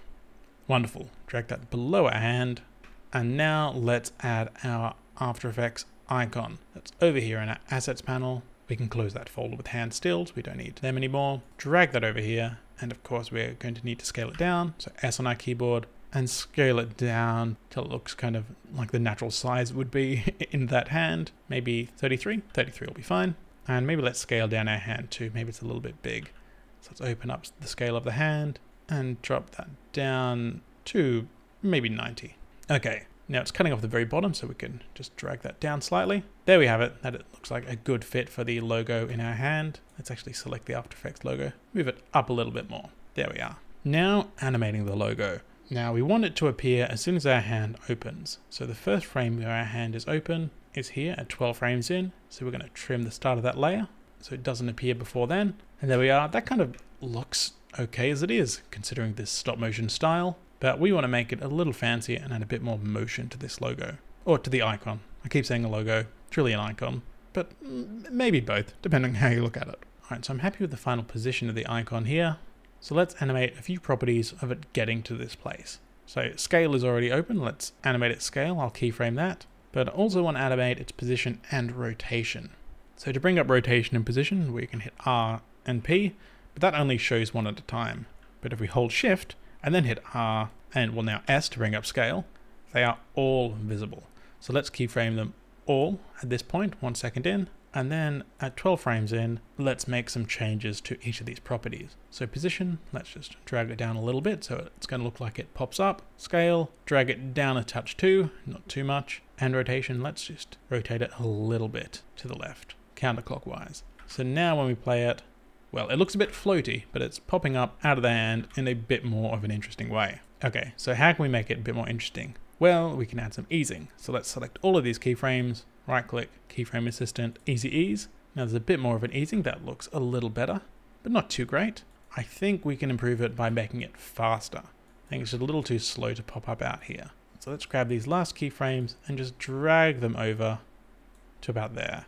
Wonderful, drag that below our hand. And now let's add our After Effects icon. That's over here in our assets panel. We can close that folder with hand stills. We don't need them anymore. Drag that over here. And of course, we're going to need to scale it down. So S on our keyboard and scale it down till it looks kind of like the natural size would be in that hand. Maybe 33. 33 will be fine. And maybe let's scale down our hand too. Maybe it's a little bit big. So let's open up the scale of the hand and drop that down to maybe 90. Okay. Now it's cutting off the very bottom, so we can just drag that down slightly. There we have it. That it looks like a good fit for the logo in our hand. Let's actually select the After Effects logo, move it up a little bit more. There we are. Now animating the logo. Now we want it to appear as soon as our hand opens. So the first frame where our hand is open is here at 12 frames in. So we're going to trim the start of that layer so it doesn't appear before then. And there we are. That kind of looks okay as it is, considering this stop motion style. But we want to make it a little fancier and add a bit more motion to this logo, or to the icon. I keep saying a logo, it's really an icon, but maybe both, depending on how you look at it. All right, so I'm happy with the final position of the icon here. So let's animate a few properties of it getting to this place. So scale is already open. Let's animate its scale. I'll keyframe that, but I also want to animate its position and rotation. So to bring up rotation and position, we can hit R and P, but that only shows one at a time. But if we hold Shift, and then hit R and well now S to bring up scale, they are all visible. So let's keyframe them all at this point, 1 second in, and then at 12 frames in, let's make some changes to each of these properties. So position, let's just drag it down a little bit so it's going to look like it pops up. Scale, drag it down a touch too, not too much. And rotation, let's just rotate it a little bit to the left, counterclockwise. So now when we play it, well, it looks a bit floaty, but it's popping up out of the hand in a bit more of an interesting way. Okay, so how can we make it a bit more interesting? Well, we can add some easing. So let's select all of these keyframes, right click, keyframe assistant, easy ease. Now there's a bit more of an easing that looks a little better, but not too great. I think we can improve it by making it faster. I think it's just a little too slow to pop up out here. So let's grab these last keyframes and just drag them over to about there.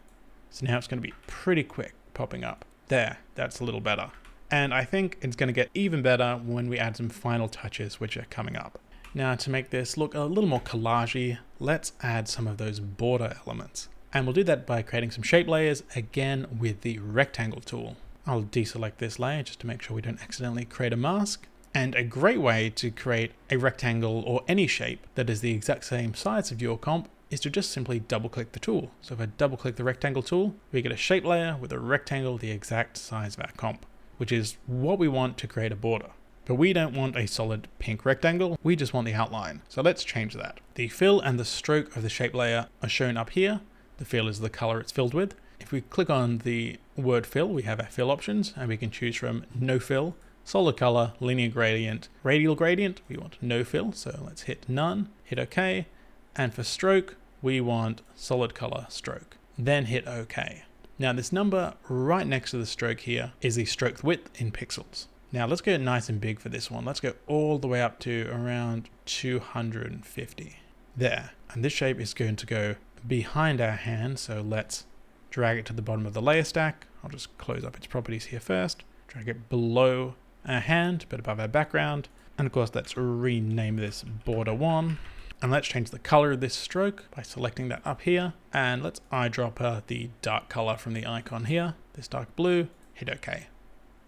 So now it's going to be pretty quick popping up. There, that's a little better. And I think it's going to get even better when we add some final touches which are coming up. Now to make this look a little more collagey, let's add some of those border elements. And we'll do that by creating some shape layers, again with the rectangle tool. I'll deselect this layer just to make sure we don't accidentally create a mask. And a great way to create a rectangle or any shape that is the exact same size of your comp is to just simply double click the tool. So if I double click the rectangle tool, we get a shape layer with a rectangle the exact size of our comp, which is what we want to create a border. But we don't want a solid pink rectangle, we just want the outline. So let's change that. The fill and the stroke of the shape layer are shown up here. The fill is the color it's filled with. If we click on the word fill, we have our fill options and we can choose from no fill, solid color, linear gradient, radial gradient. We want no fill, so let's hit none, hit OK. And for stroke, we want solid color stroke, then hit OK. Now this number right next to the stroke here is the stroke width in pixels. Now let's go nice and big for this one. Let's go all the way up to around 250. There. And this shape is going to go behind our hand. So let's drag it to the bottom of the layer stack. I'll just close up its properties here first. Drag it below our hand, but above our background. And of course, let's rename this border 1. And let's change the color of this stroke by selecting that up here. And let's eyedropper the dark color from the icon here, this dark blue, hit OK.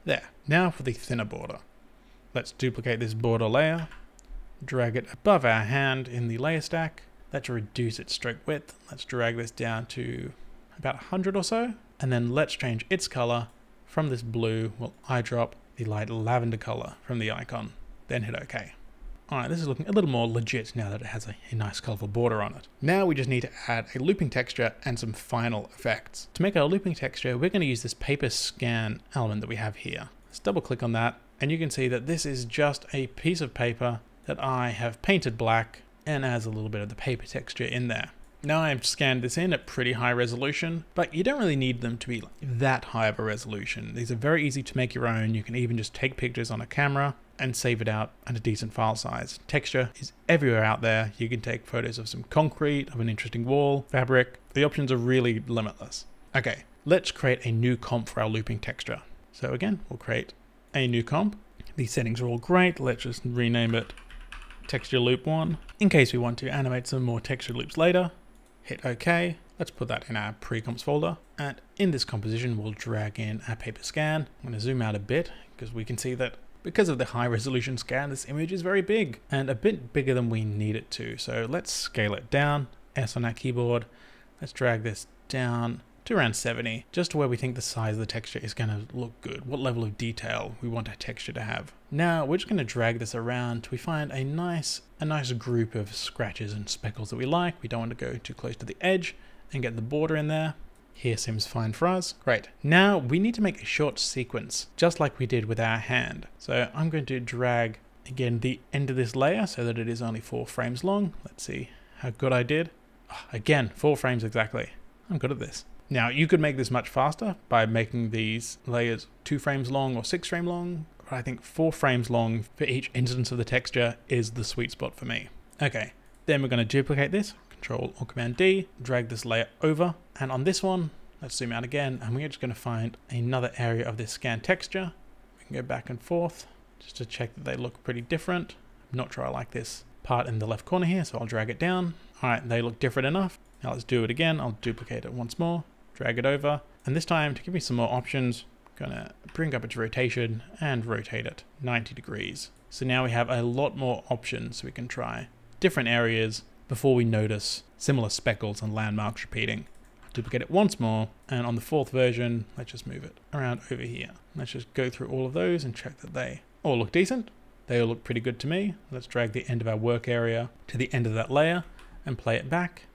There. Now for the thinner border. Let's duplicate this border layer, drag it above our hand in the layer stack. Let's reduce its stroke width. Let's drag this down to about 100 or so. And then let's change its color from this blue. We'll eyedrop the light lavender color from the icon, then hit OK. Alright, this is looking a little more legit now that it has a nice colorful border on it. Now we just need to add a looping texture and some final effects. To make our looping texture, we're going to use this paper scan element that we have here. Let's double click on that, and you can see that this is just a piece of paper that I have painted black and adds a little bit of the paper texture in there. Now I've scanned this in at pretty high resolution, but you don't really need them to be that high of a resolution. These are very easy to make your own. You can even just take pictures on a camera and save it out at a decent file size. Texture is everywhere out there. You can take photos of some concrete, of an interesting wall, fabric. The options are really limitless. Okay, let's create a new comp for our looping texture. So again, we'll create a new comp. These settings are all great. Let's just rename it Texture Loop 1 in case we want to animate some more texture loops later. Hit OK. Let's put that in our pre-comps folder. And in this composition, we'll drag in our paper scan. I'm going to zoom out a bit because we can see that because of the high resolution scan, this image is very big and a bit bigger than we need it to. So let's scale it down, S on our keyboard. Let's drag this down to around 70, just to where we think the size of the texture is going to look good, what level of detail we want our texture to have. Now we're just going to drag this around till we find a nice group of scratches and speckles that we like. We don't want to go too close to the edge and get the border in there. Here seems fine for us. Great. Now we need to make a short sequence, just like we did with our hand. So I'm going to drag, again, the end of this layer so that it is only 4 frames long. Let's see how good I did. Again, 4 frames exactly. I'm good at this. Now you could make this much faster by making these layers 2 frames long or 6 frames long. But I think 4 frames long for each instance of the texture is the sweet spot for me. Okay, then we're going to duplicate this. Control or Command D, drag this layer over, and on this one, let's zoom out again, and we're just going to find another area of this scan texture. We can go back and forth just to check that they look pretty different. I'm not sure I like this part in the left corner here, so I'll drag it down. All right, they look different enough. Now let's do it again. I'll duplicate it once more, drag it over, and this time to give me some more options, I'm gonna bring up its rotation and rotate it 90 degrees. So now we have a lot more options. We can try different areas before we notice similar speckles and landmarks repeating. Duplicate it once more, and on the 4th version, let's just move it around over here. Let's just go through all of those and check that they all look decent. They all look pretty good to me. Let's drag the end of our work area to the end of that layer and play it back.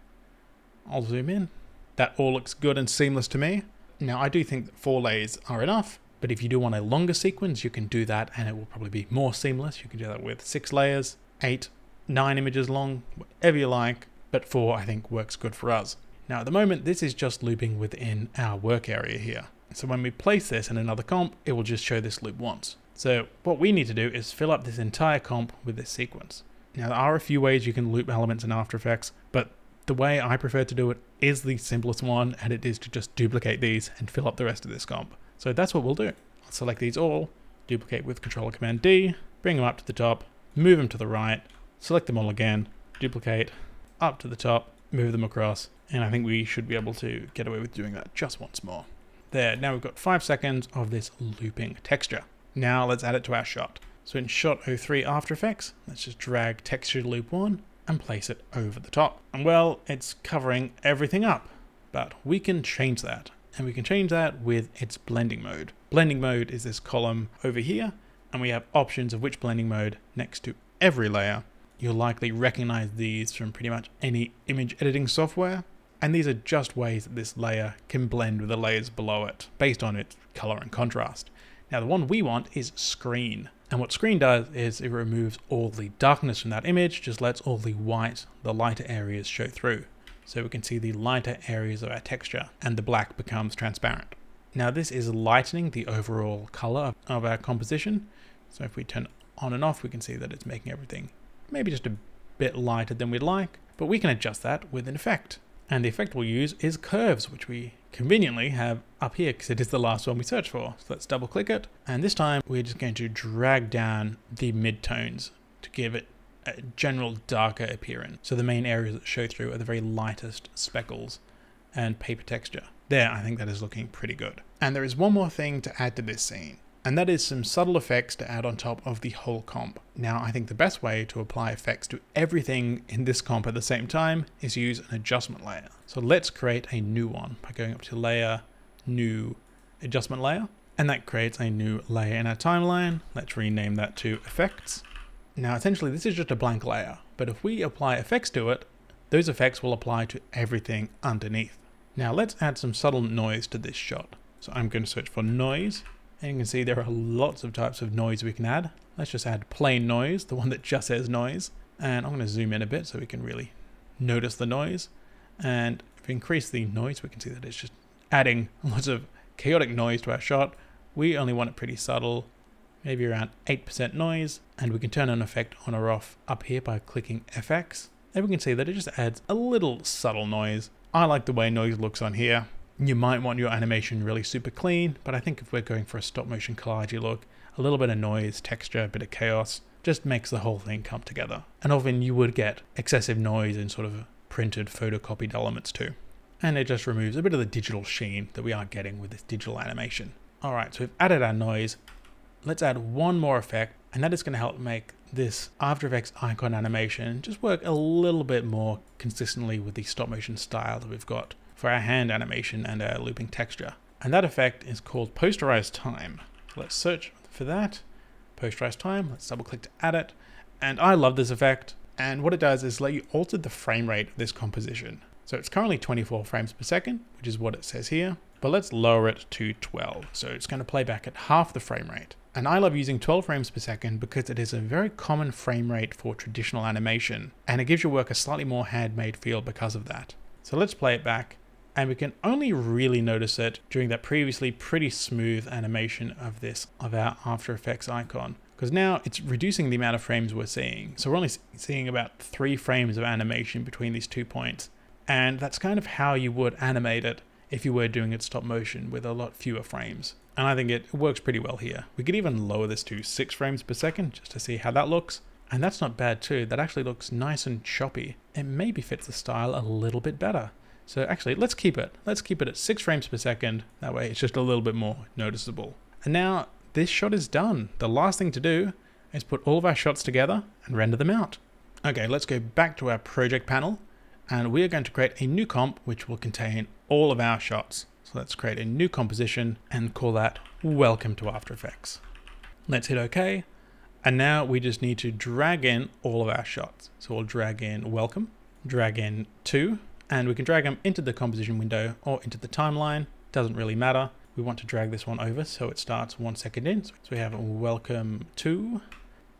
I'll zoom in. That all looks good and seamless to me. Now I do think that 4 layers are enough, But if you do want a longer sequence, you can do that and it will probably be more seamless. You can do that with 6 layers, 8, 9 images long, whatever you like. But 4, I think, works good for us. Now at the moment, this is just looping within our work area here. So when we place this in another comp, it will just show this loop once. So what we need to do is fill up this entire comp with this sequence. Now there are a few ways you can loop elements in After Effects, but the way I prefer to do it is the simplest one, and it is to just duplicate these and fill up the rest of this comp. So that's what we'll do. I'll select these all, duplicate with Ctrl-Command-D, bring them up to the top, move them to the right, select them all again, duplicate, up to the top, move them across, and I think we should be able to get away with doing that just once more. There, now we've got 5 seconds of this looping texture. Now let's add it to our shot. So in Shot 03 After Effects, let's just drag Texture Loop 1 and place it over the top. And well, it's covering everything up, but we can change that. And we can change that with its blending mode. Blending mode is this column over here, and we have options of which blending mode next to every layer. You'll likely recognize these from pretty much any image editing software. And these are just ways that this layer can blend with the layers below it, based on its color and contrast. Now the one we want is Screen. And what Screen does is it removes all the darkness from that image, just lets all the white, the lighter areas show through. So we can see the lighter areas of our texture, and the black becomes transparent. Now this is lightening the overall color of our composition. So if we turn on and off, we can see that it's making everything maybe just a bit lighter than we'd like, but we can adjust that with an effect. And the effect we'll use is Curves, which we conveniently have up here because it is the last one we searched for. So let's double click it. And this time we're just going to drag down the midtones to give it a general darker appearance. So the main areas that show through are the very lightest speckles and paper texture. There, I think that is looking pretty good. And there is one more thing to add to this scene, and that is some subtle effects to add on top of the whole comp. Now, I think the best way to apply effects to everything in this comp at the same time is use an adjustment layer. So let's create a new one by going up to Layer, New, Adjustment Layer, and that creates a new layer in our timeline. Let's rename that to Effects. Now, essentially, this is just a blank layer, but if we apply effects to it, those effects will apply to everything underneath. Now, let's add some subtle noise to this shot. So I'm going to search for noise. And you can see there are lots of types of noise we can add. Let's just add plain noise, the one that just says noise. And I'm going to zoom in a bit so we can really notice the noise. And if we increase the noise, we can see that it's just adding lots of chaotic noise to our shot. We only want it pretty subtle, maybe around 8% noise. And we can turn an effect on or off up here by clicking FX. And we can see that it just adds a little subtle noise. I like the way noise looks on here. You might want your animation really super clean, but I think if we're going for a stop motion collage look, a little bit of noise, texture, a bit of chaos, just makes the whole thing come together. And often you would get excessive noise in sort of printed photocopied elements too. And it just removes a bit of the digital sheen that we are getting with this digital animation. All right, so we've added our noise. Let's add one more effect, and that is going to help make this After Effects icon animation just work a little bit more consistently with the stop motion style that we've got for our hand animation and our looping texture. And that effect is called Posterize Time. So let's search for that. Posterize Time, let's double click to add it. And I love this effect. And what it does is let you alter the frame rate of this composition. So it's currently 24 frames per second, which is what it says here. But let's lower it to 12. So it's going to play back at half the frame rate. And I love using 12 frames per second because it is a very common frame rate for traditional animation. And it gives your work a slightly more handmade feel because of that. So let's play it back. And we can only really notice it during that previously pretty smooth animation of our After Effects icon. Because now it's reducing the amount of frames we're seeing. So we're only seeing about 3 frames of animation between these 2 points. And that's kind of how you would animate it if you were doing it stop motion with a lot fewer frames. And I think it works pretty well here. We could even lower this to 6 frames per second just to see how that looks. And that's not bad too. That actually looks nice and choppy. It maybe fits the style a little bit better. So actually, let's keep it. Let's keep it at 6 frames per second. That way it's just a little bit more noticeable. And now this shot is done. The last thing to do is put all of our shots together and render them out. Okay, let's go back to our project panel. And we are going to create a new comp which will contain all of our shots. So let's create a new composition and call that Welcome to After Effects. Let's hit OK. And now we just need to drag in all of our shots. So we'll drag in Welcome, drag in 2, and we can drag them into the composition window or into the timeline. Doesn't really matter. we want to drag this one over so it starts 1 second in. So we have welcome to,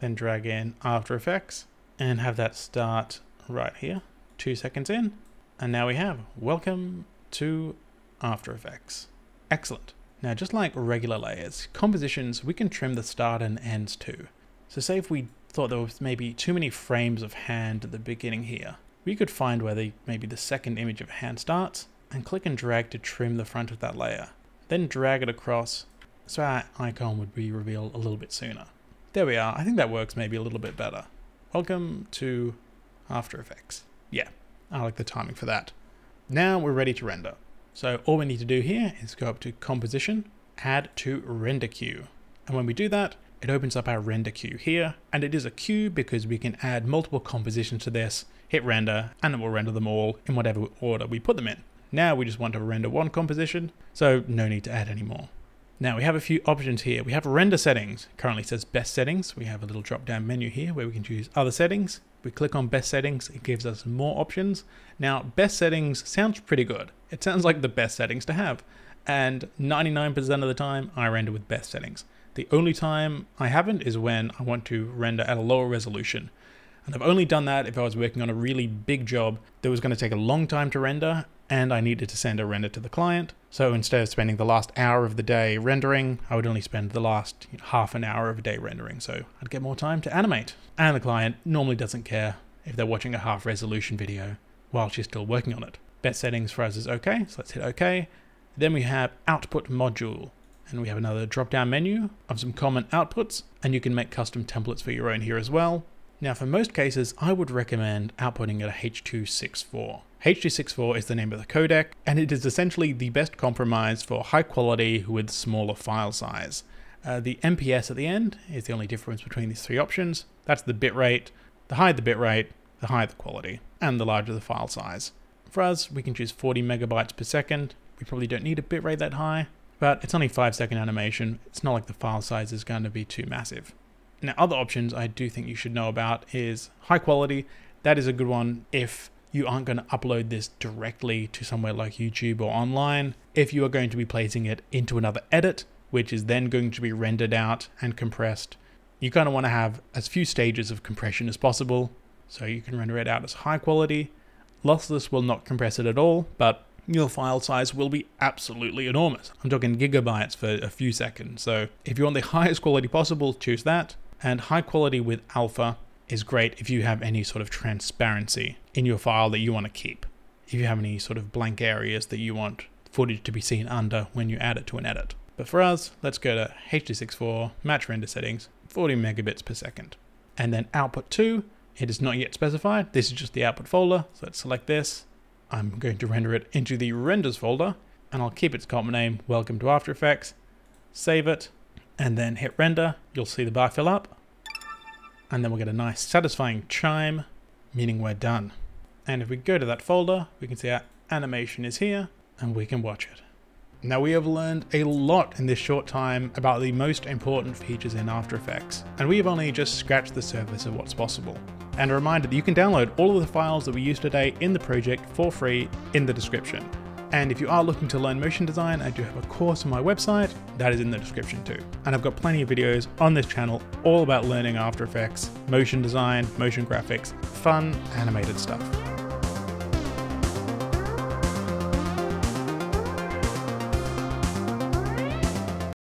then drag in After Effects and have that start right here, 2 seconds in. And now we have welcome to After Effects. Excellent. Now, just like regular layers, compositions, we can trim the start and ends too. So say if we thought there was maybe too many frames of hand at the beginning here, we could find where maybe the second image of hand starts and click and drag to trim the front of that layer. Then drag it across so our icon would be revealed a little bit sooner. There we are. I think that works maybe a little bit better. Welcome to After Effects. Yeah, I like the timing for that. Now we're ready to render. So all we need to do here is go up to Composition, Add to Render Queue. And when we do that, it opens up our render queue here. And it is a queue because we can add multiple compositions to this, hit render, and it will render them all in whatever order we put them in. Now we just want to render one composition, so no need to add any more. Now we have a few options here. We have render settings. Currently says best settings. We have a little drop down menu here where we can choose other settings. We click on best settings, it gives us more options. Now best settings sounds pretty good. It sounds like the best settings to have. And 99% of the time I render with best settings. The only time I haven't is when I want to render at a lower resolution. And I've only done that if I was working on a really big job that was going to take a long time to render and I needed to send a render to the client. So instead of spending the last hour of the day rendering, I would only spend the last half an hour of a day rendering. So I'd get more time to animate. And the client normally doesn't care if they're watching a half resolution video while she's still working on it. Best settings for us is okay, so let's hit okay. Then we have output module. And we have another drop down menu of some common outputs, and you can make custom templates for your own here as well. Now for most cases, I would recommend outputting at a H.264. H.264 is the name of the codec, and it is essentially the best compromise for high quality with smaller file size. The MPS at the end is the only difference between these three options. That's the bitrate. The higher the bitrate, the higher the quality, and the larger the file size. For us, we can choose 40 megabytes per second. We probably don't need a bitrate that high, but it's only 5-second animation. It's not like the file size is going to be too massive. Now, other options I do think you should know about is high quality. That is a good one if you aren't going to upload this directly to somewhere like YouTube or online. If you are going to be placing it into another edit, which is then going to be rendered out and compressed, you kind of want to have as few stages of compression as possible. So you can render it out as high quality. Lossless will not compress it at all, but your file size will be absolutely enormous. I'm talking gigabytes for a few seconds. So if you want the highest quality possible, choose that. And high quality with alpha is great if you have any sort of transparency in your file that you want to keep. If you have any sort of blank areas that you want footage to be seen under when you add it to an edit. But for us, let's go to H.264, match render settings, 40 megabits per second. And then output 2, it is not yet specified. This is just the output folder. So let's select this. I'm going to render it into the renders folder, and I'll keep its common name, Welcome to After Effects, save it, and then hit render. You'll see the bar fill up, and then we'll get a nice satisfying chime, meaning we're done. And if we go to that folder, we can see our animation is here, and we can watch it. Now we have learned a lot in this short time about the most important features in After Effects, and we have only just scratched the surface of what's possible. And a reminder that you can download all of the files that we used today in the project for free in the description. And if you are looking to learn motion design, I do have a course on my website that is in the description too. And I've got plenty of videos on this channel all about learning After Effects, motion design, motion graphics, fun animated stuff.